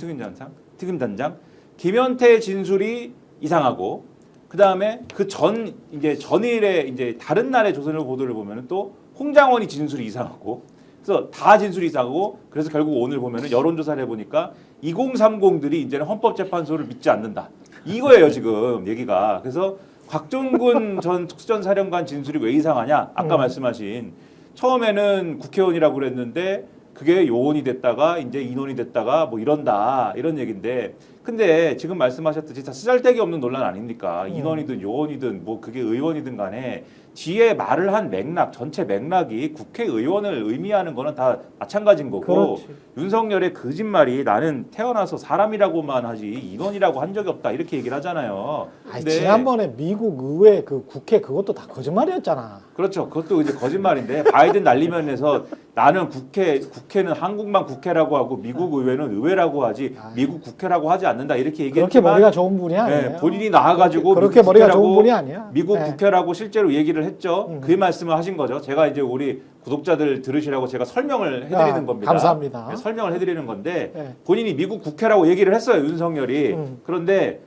특임단장 김현태 진술이 이상하고 그 다음에 그 전일에 이제 다른 날의 조선일보 보도를 보면은 또 홍장원이 진술이 이상하고 그래서 다 진술이 이상하고 그래서 결국 오늘 보면은 여론조사를 해보니까 2030들이 이제는 헌법재판소를 믿지 않는다. 이거예요 지금 얘기가. 그래서 곽종근 전 특수전사령관 진술이 왜 이상하냐? 아까 말씀하신 처음에는 국회의원이라고 그랬는데 그게 요원이 됐다가 이제 인원이 됐다가 뭐 이런다 이런 얘기인데 근데 지금 말씀하셨듯이 다 쓰잘데기 없는 논란 아닙니까? 인원이든 요원이든 뭐 그게 의원이든 간에 뒤에 말을 한 맥락 전체 맥락이 국회의원을 의미하는 거는 다 마찬가지인 거고 그렇지. 윤석열의 거짓말이 나는 태어나서 사람이라고만 하지 인원이라고 한 적이 없다 이렇게 얘기를 하잖아요. 아니, 근데 지난번에 미국 의회 그 국회 그것도 다 거짓말이었잖아. 그렇죠. 그것도 이제 거짓말인데 바이든 날리면서 나는 국회는 한국만 국회라고 하고 미국 의회는 의회라고 하지 미국 국회라고 하지 않는다 이렇게 얘기했지만 그렇게 머리가 좋은 분이 아니에요. 네, 본인이 나와가지고 그렇게 미국 머리가 국회라고, 좋은 분이 아니야. 미국 네. 국회라고 실제로 얘기를 했죠. 그 말씀을 하신 거죠. 제가 이제 우리 구독자들 들으시라고 제가 설명을 해드리는 겁니다. 감사합니다. 네, 설명을 해드리는 건데 네. 본인이 미국 국회라고 얘기를 했어요. 윤석열이. 그런데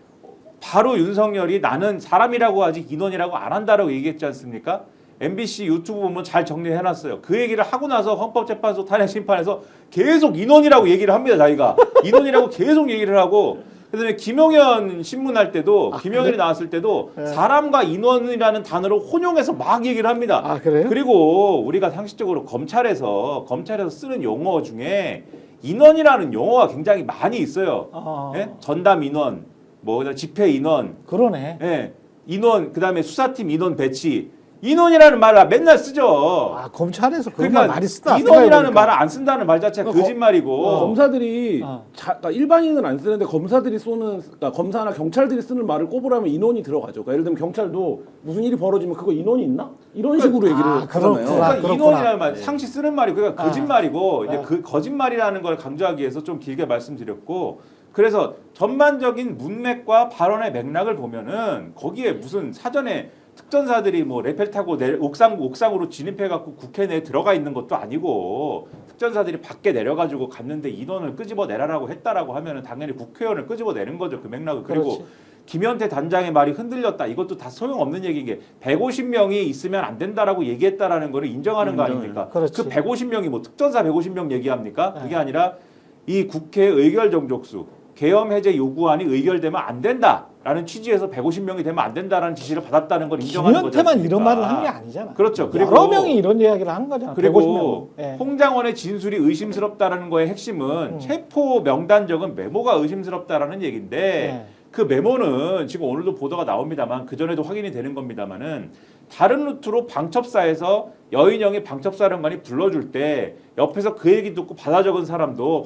바로 윤석열이 나는 사람이라고 하지 인원이라고 안 한다라고 얘기했지 않습니까? MBC 유튜브 보면 잘 정리해놨어요. 그 얘기를 하고 나서 헌법재판소 탄핵 심판에서 계속 인원이라고 얘기를 합니다. 자기가 인원이라고 계속 얘기를 하고 그다음에 김용현 신문할 때도 김용현이 나왔을 때도 사람과 인원이라는 단어를 혼용해서 막 얘기를 합니다. 아, 그래요? 그리고 우리가 상식적으로 검찰에서 쓰는 용어 중에 인원이라는 용어가 굉장히 많이 있어요. 예? 전담 인원, 뭐 집회 인원, 그러네. 예, 인원, 그다음에 수사팀 인원 배치. 인원이라는 말을 맨날 쓰죠. 아, 검찰에서 그런 그러니까 말 많이 쓰다. 인원이라는 말을 안 쓴다는 말 자체가 거짓말이고. 검사들이 그러니까 일반인은 안 쓰는데 검사들이 그러니까 검사나 경찰들이 쓰는 말을 꼽으라면 인원이 들어가죠. 그러니까 예를 들면 경찰도 무슨 일이 벌어지면 그거 인원이 있나? 이런 식으로 얘기를 하잖아요. 그렇구나. 그러니까 인원이라는 말 상시 쓰는 말이 그러니까 거짓말이고 이제 아. 그 거짓말이라는 걸 강조하기 위해서 좀 길게 말씀드렸고 그래서 전반적인 문맥과 발언의 맥락을 보면은 거기에 무슨 사전에 특전사들이 뭐 레펠 타고 옥상으로 진입해갖고 국회 내에 들어가 있는 것도 아니고 특전사들이 밖에 내려가지고 갔는데 인원을 끄집어내라라고 했다라고 하면은 당연히 국회의원을 끄집어내는 거죠. 그 맥락을. 그리고 그렇지. 김현태 단장의 말이 흔들렸다. 이것도 다 소용없는 얘기인 게 150명이 있으면 안 된다라고 얘기했다라는 거를 인정하는 거 아닙니까? 그렇지. 그 150명이 뭐 특전사 150명 얘기합니까? 그게 아니라 이 국회 의결 정족수 계엄 해제 요구안이 의결되면 안 된다. 라는 취지에서 150명이 되면 안 된다라는 지시를 받았다는 걸 인정하는 거죠. 김현태만 이런 말을 한 게 아니잖아. 그렇죠. 그리고 여러 명이 이런 이야기를 한 거잖아. 그리고 150명. 예. 홍장원의 진술이 의심스럽다라는 거의 핵심은 체포 명단적은 메모가 의심스럽다라는 얘기인데 예. 그 메모는 지금 오늘도 보도가 나옵니다만 그 전에도 확인이 되는 겁니다만은 다른 루트로 방첩사에서 여인영이 방첩사령관이 불러줄 때 옆에서 그 얘기 듣고 받아 적은 사람도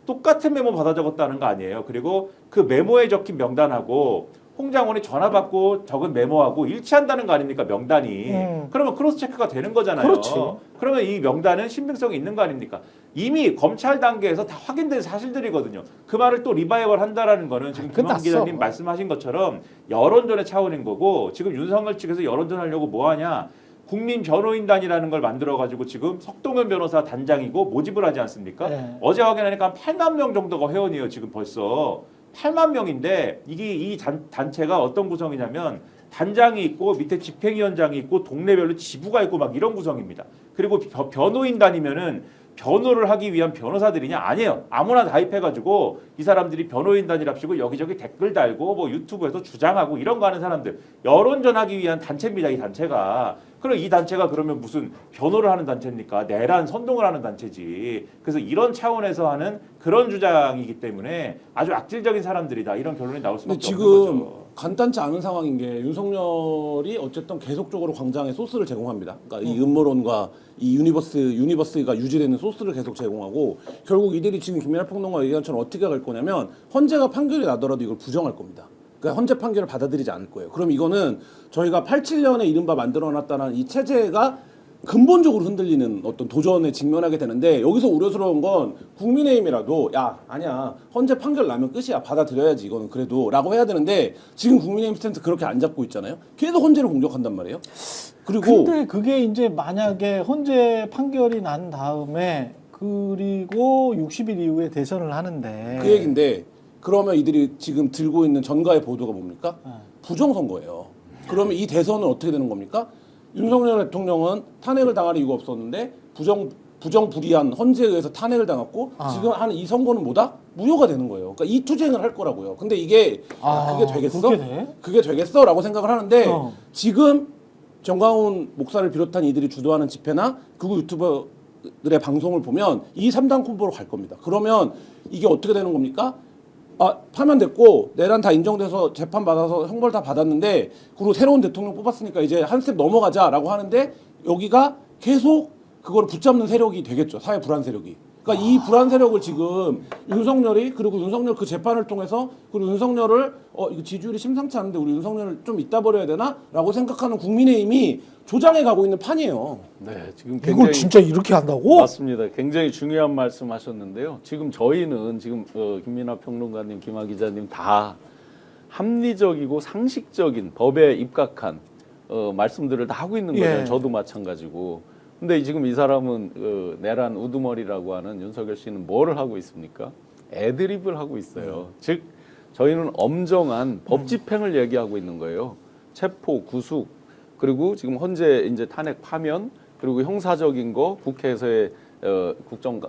똑같은 메모 받아 적었다는 거 아니에요. 그리고 그 메모에 적힌 명단하고 홍장원이 전화 받고 적은 메모하고 일치한다는 거 아닙니까? 명단이. 그러면 크로스 체크가 되는 거잖아요. 그렇지. 그러면 이 명단은 신빙성이 있는 거 아닙니까? 이미 검찰 단계에서 다 확인된 사실들이거든요. 그 말을 또 리바이벌 한다라는 거는 지금 김한 기자님 말씀하신 것처럼 여론전의 차원인 거고 지금 윤석열 측에서 여론전 하려고 뭐 하냐? 국민 변호인단이라는 걸 만들어가지고 지금 석동현 변호사 단장이고 모집을 하지 않습니까? 네. 어제 확인하니까 한 8만 명 정도가 회원이에요. 지금 벌써 8만 명인데 이게 이 단체가 어떤 구성이냐면 단장이 있고 밑에 집행위원장이 있고 동네별로 지부가 있고 막 이런 구성입니다. 그리고 변호인단이면은 변호를 하기 위한 변호사들이냐? 아니에요. 아무나 가입해가지고 이 사람들이 변호인단이랍시고 여기저기 댓글 달고 뭐 유튜브에서 주장하고 이런 거 하는 사람들 여론전하기 위한 단체입니다. 이 단체가. 그럼 이 단체가 그러면 무슨 변호를 하는 단체입니까? 내란 선동을 하는 단체지. 그래서 이런 차원에서 하는 그런 주장이기 때문에 아주 악질적인 사람들이다. 이런 결론이 나올 수밖에 근데 없는 거죠. 지금 간단치 않은 상황인 게 윤석열이 어쨌든 계속적으로 광장에 소스를 제공합니다. 그러니까 이 음모론과 이 유니버스가 유지되는 소스를 계속 제공하고 결국 이들이 지금 김민하 평론가 얘기한 것처럼 어떻게 갈 거냐면 헌재가 판결이 나더라도 이걸 부정할 겁니다. 그러니까 헌재 판결을 받아들이지 않을 거예요. 그럼 이거는 저희가 87년에 이른바 만들어놨다는 이 체제가 근본적으로 흔들리는 어떤 도전에 직면하게 되는데 여기서 우려스러운 건 국민의힘이라도 야 아니야 헌재 판결 나면 끝이야 받아들여야지 이거는 그래도 라고 해야 되는데 지금 국민의힘 스탠스 그렇게 안 잡고 있잖아요. 계속 헌재를 공격한단 말이에요. 그리고 근데 그게 이제 만약에 헌재 판결이 난 다음에 그리고 60일 이후에 대선을 하는데 그 얘기인데 그러면 이들이 지금 들고 있는 전가의 보도가 뭡니까? 부정선거예요. 그러면 이 대선은 어떻게 되는 겁니까? 윤석열 대통령은 탄핵을 당할 이유가 없었는데 부정부리한 헌재에 의해서 탄핵을 당했고 지금 하는 이 선거는 뭐다? 무효가 되는 거예요. 그러니까 이 투쟁을 할 거라고요. 근데 이게 그게 되겠어? 그렇게 돼? 그게 되겠어? 라고 생각을 하는데 지금 정광훈 목사를 비롯한 이들이 주도하는 집회나 극우 유튜버들의 방송을 보면 이 3당 콤보로 갈 겁니다. 그러면 이게 어떻게 되는 겁니까? 파면됐고 내란 다 인정돼서 재판 받아서 형벌 다 받았는데 그리고 새로운 대통령 뽑았으니까 이제 한 스텝 넘어가자라고 하는데 여기가 계속 그걸 붙잡는 세력이 되겠죠. 사회 불안 세력이. 그러니까 이 불안 세력을 지금 윤석열이 그리고 윤석열 그 재판을 통해서 그리고 윤석열을 이거 지지율이 심상치 않은데 우리 윤석열을 좀 이따 버려야 되나라고 생각하는 국민의힘이 조장해 가고 있는 판이에요. 네, 지금 이걸 굉장히 진짜 이렇게 한다고? 맞습니다. 굉장히 중요한 말씀하셨는데요. 지금 저희는 지금 김민하 평론가님, 김하 기자님 다 합리적이고 상식적인 법에 입각한 말씀들을 다 하고 있는 거죠. 예. 저도 마찬가지고. 근데 지금 이 사람은 내란 우두머리라고 하는 윤석열 씨는 뭐를 하고 있습니까? 애드립을 하고 있어요. 즉 저희는 엄정한 법 집행을 얘기하고 있는 거예요. 체포, 구속, 그리고 지금 헌재 이제 탄핵 파면, 그리고 형사적인 거 국회에서의 국정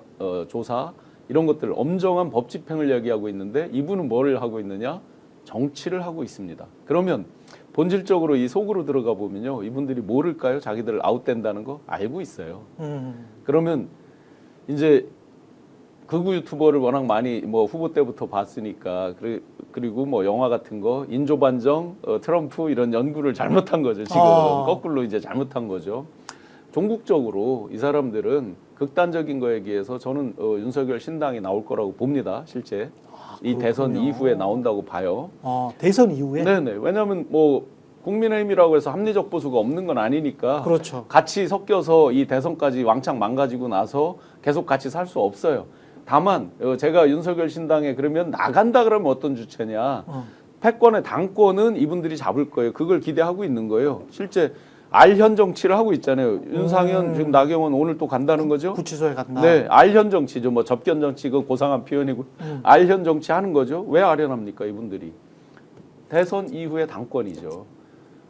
조사 이런 것들 엄정한 법 집행을 얘기하고 있는데 이분은 뭘 하고 있느냐? 정치를 하고 있습니다. 그러면 본질적으로 이 속으로 들어가 보면요, 이분들이 모를까요? 자기들 아웃된다는 거 알고 있어요. 그러면 이제 극우 유튜버를 워낙 많이 뭐 후보 때부터 봤으니까 그리고 뭐 영화 같은 거 인조반정, 트럼프 이런 연구를 잘못한 거죠. 지금 거꾸로 이제 잘못한 거죠. 종국적으로 이 사람들은 극단적인 거에 비해서 저는 윤석열 신당이 나올 거라고 봅니다. 실제. 이 대선 이후에 나온다고 봐요. 대선 이후에? 네네. 왜냐하면 뭐 국민의힘이라고 해서 합리적 보수가 없는 건 아니니까. 그렇죠. 같이 섞여서 이 대선까지 왕창 망가지고 나서 계속 같이 살 수 없어요. 다만 제가 윤석열 신당에 그러면 나간다 그러면 어떤 주체냐. 패권의 당권은 이분들이 잡을 거예요. 그걸 기대하고 있는 거예요. 실제 알현 정치를 하고 있잖아요. 윤상현, 지금 나경원 오늘 또 간다는 거죠. 구치소에 간다. 네, 알현 정치죠. 뭐 접견 정치 그 고상한 표현이고 알현 정치 하는 거죠. 왜 알현합니까 이분들이? 대선 이후의 당권이죠.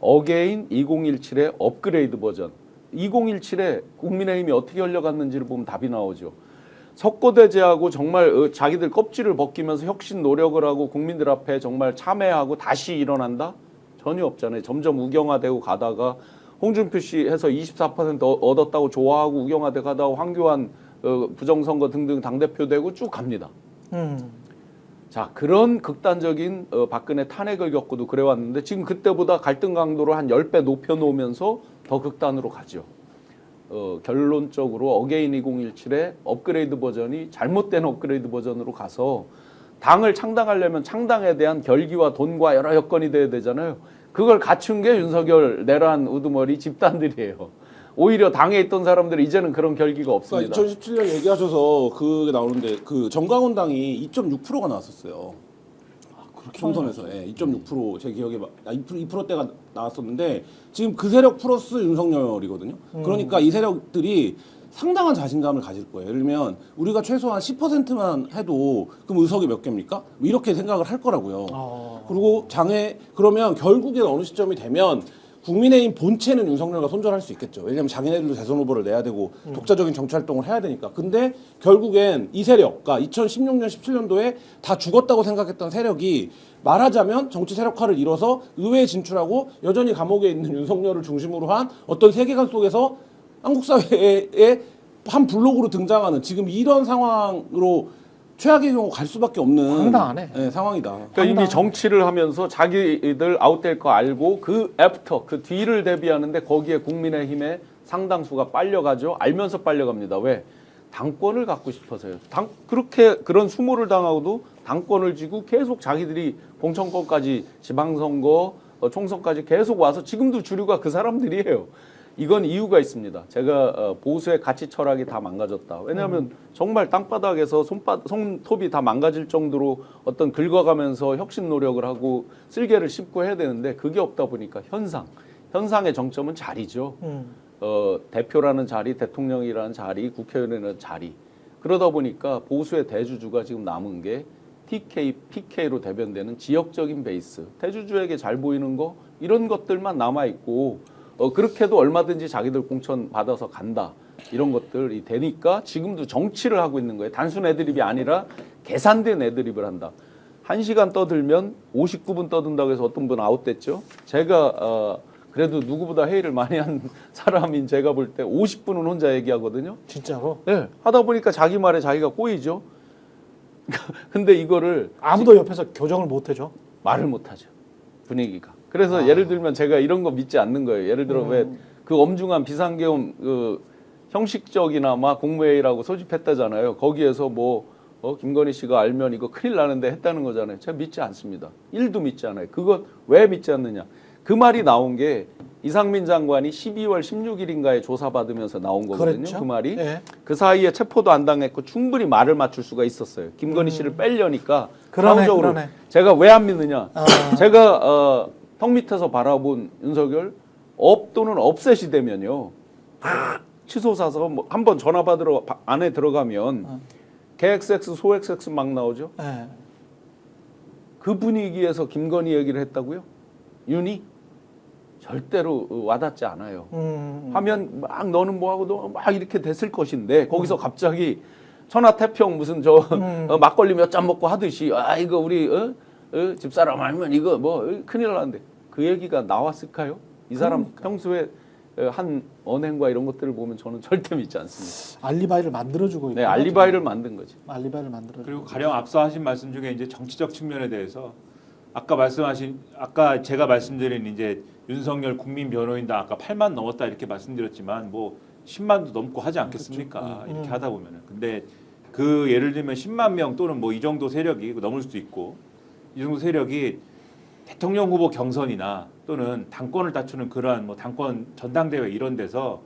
어게인 2017의 업그레이드 버전. 2017에 국민의힘이 어떻게 흘러갔는지를 보면 답이 나오죠. 석고대죄하고 정말 자기들 껍질을 벗기면서 혁신 노력을 하고 국민들 앞에 정말 참회하고 다시 일어난다? 전혀 없잖아요. 점점 우경화되고 가다가 홍준표 씨 해서 24% 얻었다고 좋아하고 우경화돼 가다가 황교안 부정선거 등등 당대표 되고 쭉 갑니다. 자, 그런 극단적인 박근혜 탄핵을 겪고도 그래왔는데 지금 그때보다 갈등 강도를 한 10배 높여놓으면서 더 극단으로 가죠. 결론적으로 어게인 2017의 업그레이드 버전이 잘못된 업그레이드 버전으로 가서 당을 창당하려면 창당에 대한 결기와 돈과 여러 여건이 돼야 되잖아요. 그걸 갖춘 게 윤석열, 내란, 우두머리 집단들이에요. 오히려 당에 있던 사람들이 이제는 그런 결기가 없습니다. 그러니까 2017년 얘기하셔서 그게 나오는데 그 정강훈 당이 2.6%가 나왔었어요. 총선에서 2.6% 제 기억에 2%대가 나왔었는데 지금 그 세력 플러스 윤석열이거든요. 그러니까 이 세력들이 상당한 자신감을 가질 거예요. 예를 들면 우리가 최소한 10%만 해도 그럼 의석이 몇 개입니까? 이렇게 생각을 할 거라고요. 그리고 그러면 결국에 어느 시점이 되면 국민의힘 본체는 윤석열과 손절할 수 있겠죠. 왜냐하면 자기네들도 대선 후보를 내야 되고 독자적인 정치 활동을 해야 되니까. 근데 결국엔 이 세력, 그러니까 2016년, 17년도에 다 죽었다고 생각했던 세력이 말하자면 정치 세력화를 이뤄서 의회에 진출하고 여전히 감옥에 있는 윤석열을 중심으로 한 어떤 세계관 속에서 한국 사회의 한 블록으로 등장하는 지금 이런 상황으로 최악의 경우 갈 수밖에 없는 황당하네. 상황이다. 그러니까 이미 정치를 하면서 자기들 아웃될 거 알고 그 애프터, 그 뒤를 대비하는데 거기에 국민의힘의 상당수가 빨려가죠. 알면서 빨려갑니다. 왜? 당권을 갖고 싶어서요. 그런 수모를 당하고도 당권을 쥐고 계속 자기들이 공천권까지 지방선거, 총선까지 계속 와서 지금도 주류가 그 사람들이에요. 이건 이유가 있습니다. 제가 보수의 가치 철학이 다 망가졌다. 왜냐하면 정말 땅바닥에서 손톱이 다 망가질 정도로 어떤 긁어가면서 혁신 노력을 하고 쓸개를 씹고 해야 되는데 그게 없다 보니까 현상의 정점은 자리죠. 대표라는 자리, 대통령이라는 자리, 국회의원이라는 자리. 그러다 보니까 보수의 대주주가 지금 남은 게 TK, PK로 대변되는 지역적인 베이스. 대주주에게 잘 보이는 거 이런 것들만 남아있고 그렇게도 얼마든지 자기들 공천 받아서 간다. 이런 것들이 되니까 지금도 정치를 하고 있는 거예요. 단순 애드립이 아니라 계산된 애드립을 한다. 1시간 떠들면 59분 떠든다고 해서 어떤 분 아웃됐죠. 제가 그래도 누구보다 회의를 많이 한 사람인 제가 볼 때 50분은 혼자 얘기하거든요. 진짜로? 네. 하다 보니까 자기 말에 자기가 꼬이죠. 근데 이거를 아무도 옆에서 교정을 못 해줘. 말을 못 하죠. 분위기가. 그래서 예를 들면 제가 이런 거 믿지 않는 거예요. 예를 들어 왜 그 엄중한 비상계엄 형식적이나 막 국무회의라고 소집했다잖아요. 거기에서 김건희 씨가 알면 이거 큰일 나는데 했다는 거잖아요. 제가 믿지 않습니다. 1도 믿지 않아요. 그건 왜 믿지 않느냐. 그 말이 나온 게 이상민 장관이 12월 16일인가에 조사받으면서 나온 거거든요. 그랬죠? 그 말이. 네. 그 사이에 체포도 안 당했고 충분히 말을 맞출 수가 있었어요. 김건희 씨를 빼려니까. 그러네. 제가 왜 안 믿느냐. 제가 턱 밑에서 바라본 윤석열 업 또는 업셋이 되면요. 치솟아서 한번 전화 받으러 안에 들어가면 개XX 소XX 막 나오죠. 네. 그 분위기에서 김건희 얘기를 했다고요? 윤이? 절대로 와닿지 않아요. 하면 막 너는 뭐하고 너 막 이렇게 됐을 것인데 거기서 갑자기 천하태평 무슨 막걸리 몇 잔 먹고 하듯이 이거 우리 집사람 알면 이거 큰일 나는데 그 얘기가 나왔을까요? 이 사람 평소에 한 언행과 이런 것들을 보면 저는 절대 믿지 않습니다. 알리바이를 만들어주고 있고. 네, 알리바이를 만든 거지. 알리바이를 만들어주고. 그리고 가령 앞서 하신 말씀 중에 이제 정치적 측면에 대해서 아까 제가 말씀드린 이제 윤석열 국민 변호인당 아까 8만 넘었다 이렇게 말씀드렸지만 10만도 넘고 하지 않겠습니까? 이렇게 하다 보면은. 근데 그 예를 들면 10만 명 또는 이 정도 세력이 넘을 수도 있고 이 정도 세력이 대통령 후보 경선이나 또는 당권을 다투는 그러한 당권 전당대회 이런 데서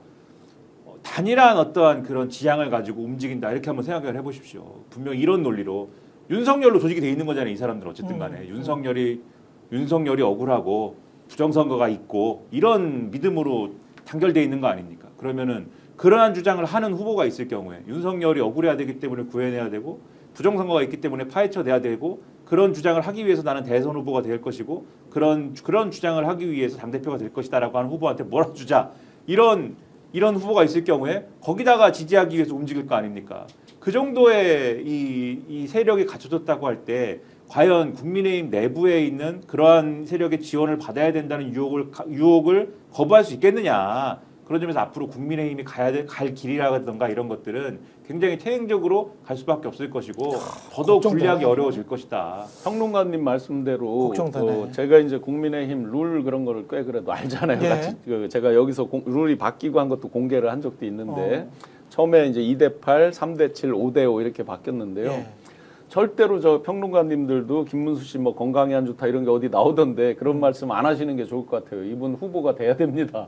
단일한 어떠한 그런 지향을 가지고 움직인다 이렇게 한번 생각을 해보십시오. 분명 이런 논리로 윤석열로 조직이 돼 있는 거잖아요. 이 사람들 어쨌든 간에 윤석열이 억울하고 부정선거가 있고 이런 믿음으로 단결돼 있는 거 아닙니까? 그러면은 그러한 주장을 하는 후보가 있을 경우에 윤석열이 억울해야 되기 때문에 구해내야 되고 부정선거가 있기 때문에 파헤쳐내야 되고 그런 주장을 하기 위해서 나는 대선 후보가 될 것이고 그런 주장을 하기 위해서 당대표가 될 것이다라고 하는 후보한테 몰아주자 이런 후보가 있을 경우에 거기다가 지지하기 위해서 움직일 거 아닙니까? 그 정도의 이 세력이 갖춰졌다고 할 때 과연 국민의힘 내부에 있는 그러한 세력의 지원을 받아야 된다는 유혹을 거부할 수 있겠느냐. 그런 점에서 앞으로 국민의힘이 갈 길이라든가 이런 것들은 굉장히 태행적으로 갈 수밖에 없을 것이고 더더욱 걱정되네. 분리하기 어려워질 것이다. 평론가님 말씀대로 걱정되네. 제가 이제 국민의힘 룰 그런 거를 꽤 그래도 알잖아요. 예. 같이 제가 여기서 룰이 바뀌고 한 것도 공개를 한 적도 있는데 처음에 이제 2대8, 3대7, 5대5 이렇게 바뀌었는데요. 예. 절대로 저 평론가님들도 김문수 씨 뭐 건강이 안 좋다 이런 게 어디 나오던데 그런 말씀 안 하시는 게 좋을 것 같아요. 이분 후보가 돼야 됩니다.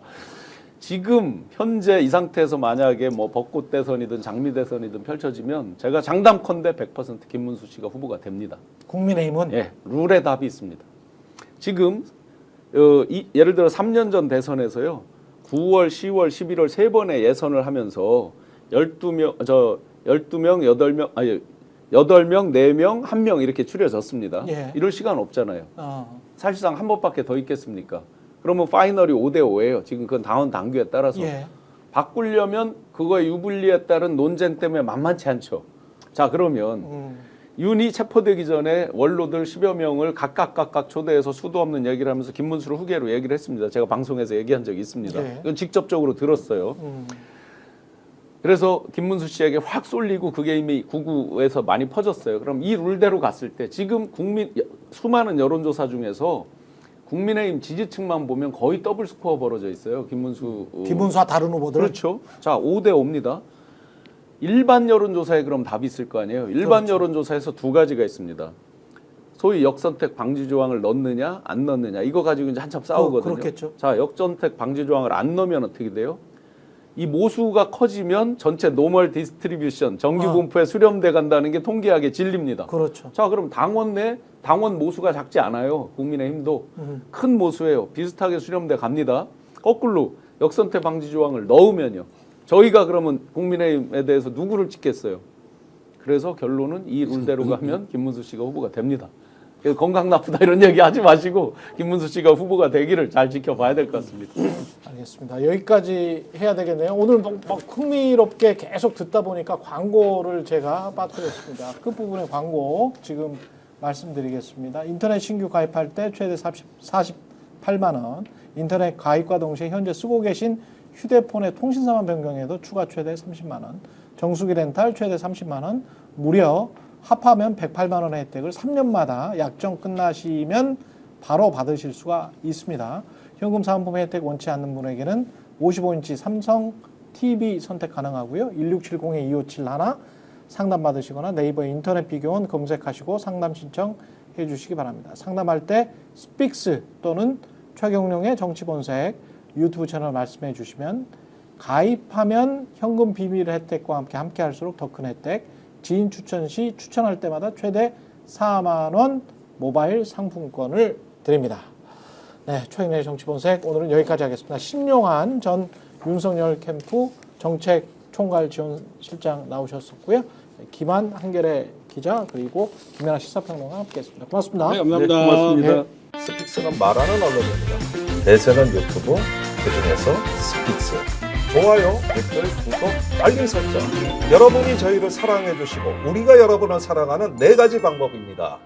지금 현재 이 상태에서 만약에 뭐 벚꽃 대선이든 장미 대선이든 펼쳐지면 제가 장담컨대 100% 김문수 씨가 후보가 됩니다. 국민의힘은 예, 룰의 답이 있습니다. 지금 예를 들어 3년 전 대선에서요. 9월, 10월, 11월 세 번의 예선을 하면서 12명, 8명, 아니 8명, 4명, 1명 이렇게 추려졌습니다. 예. 이럴 시간 없잖아요. 사실상 한 번밖에 더 있겠습니까? 그러면 파이널이 5대5예요. 지금 그건 당원 당규에 따라서. 예. 바꾸려면 그거의 유불리에 따른 논쟁 때문에 만만치 않죠. 자, 그러면 윤이 체포되기 전에 원로들 10여 명을 각각 초대해서 수도 없는 얘기를 하면서 김문수를 후계로 얘기를 했습니다. 제가 방송에서 얘기한 적이 있습니다. 예. 이건 직접적으로 들었어요. 그래서 김문수 씨에게 확 쏠리고 그게 이미 구구에서 많이 퍼졌어요. 그럼 이 룰대로 갔을 때 지금 수많은 여론조사 중에서 국민의힘 지지층만 보면 거의 더블 스코어 벌어져 있어요. 김문수와 다른 후보들. 그렇죠. 자, 5대5입니다. 일반 여론조사에 그럼 답이 있을 거 아니에요. 일반 그렇죠. 여론조사에서 두 가지가 있습니다. 소위 역선택 방지 조항을 넣느냐 안 넣느냐 이거 가지고 이제 한참 싸우거든요. 그렇겠죠. 자, 역선택 방지 조항을 안 넣으면 어떻게 돼요? 이 모수가 커지면 전체 노멀 디스트리뷰션 정기 분포에 수렴돼 간다는 게 통계학의 진리입니다. 그렇죠. 자, 그럼 당원 모수가 작지 않아요. 국민의힘도 큰 모수예요. 비슷하게 수렴돼 갑니다. 거꾸로 역선택 방지 조항을 넣으면요. 저희가 그러면 국민의힘에 대해서 누구를 찍겠어요? 그래서 결론은 이 룰대로 가면 김문수 씨가 후보가 됩니다. 그래서 건강 나쁘다 이런 얘기 하지 마시고 김문수 씨가 후보가 되기를 잘 지켜봐야 될 것 같습니다. 알겠습니다. 여기까지 해야 되겠네요. 오늘 막 흥미롭게 계속 듣다 보니까 광고를 제가 빠뜨렸습니다. 끝부분의 광고 지금 말씀드리겠습니다. 인터넷 신규 가입할 때 최대 48만 원, 인터넷 가입과 동시에 현재 쓰고 계신 휴대폰의 통신사만 변경해도 추가 최대 30만 원, 정수기 렌탈 최대 30만 원, 무려 합하면 108만 원의 혜택을 3년마다 약정 끝나시면 바로 받으실 수가 있습니다. 현금 사은품 혜택 원치 않는 분에게는 55인치 삼성 TV 선택 가능하고요. 1670-2571 상담 받으시거나 네이버 인터넷 비교원 검색하시고 상담 신청해 주시기 바랍니다. 상담할 때 스픽스 또는 최경룡의 정치본색 유튜브 채널 말씀해 주시면 가입하면 현금 비밀 혜택과 함께 할수록 더 큰 혜택, 지인 추천 시 추천할 때마다 최대 4만 원 모바일 상품권을 드립니다. 네, 최경룡의 정치본색 오늘은 여기까지 하겠습니다. 신용한 전 윤석열 캠프 정책 총괄 지원실장 나오셨었고요. 김한 한겨레 기자 그리고 김연아 시사평론가 함께했습니다. 고맙습니다. 네, 감사합니다. 네, 고맙습니다. 네. 스픽스는 말하는 언론입니다. 대세는 유튜브, 그중에서 스픽스. 좋아요, 댓글, 구독, 알림 설정. 여러분이 저희를 사랑해 주시고 우리가 여러분을 사랑하는 4가지 방법입니다.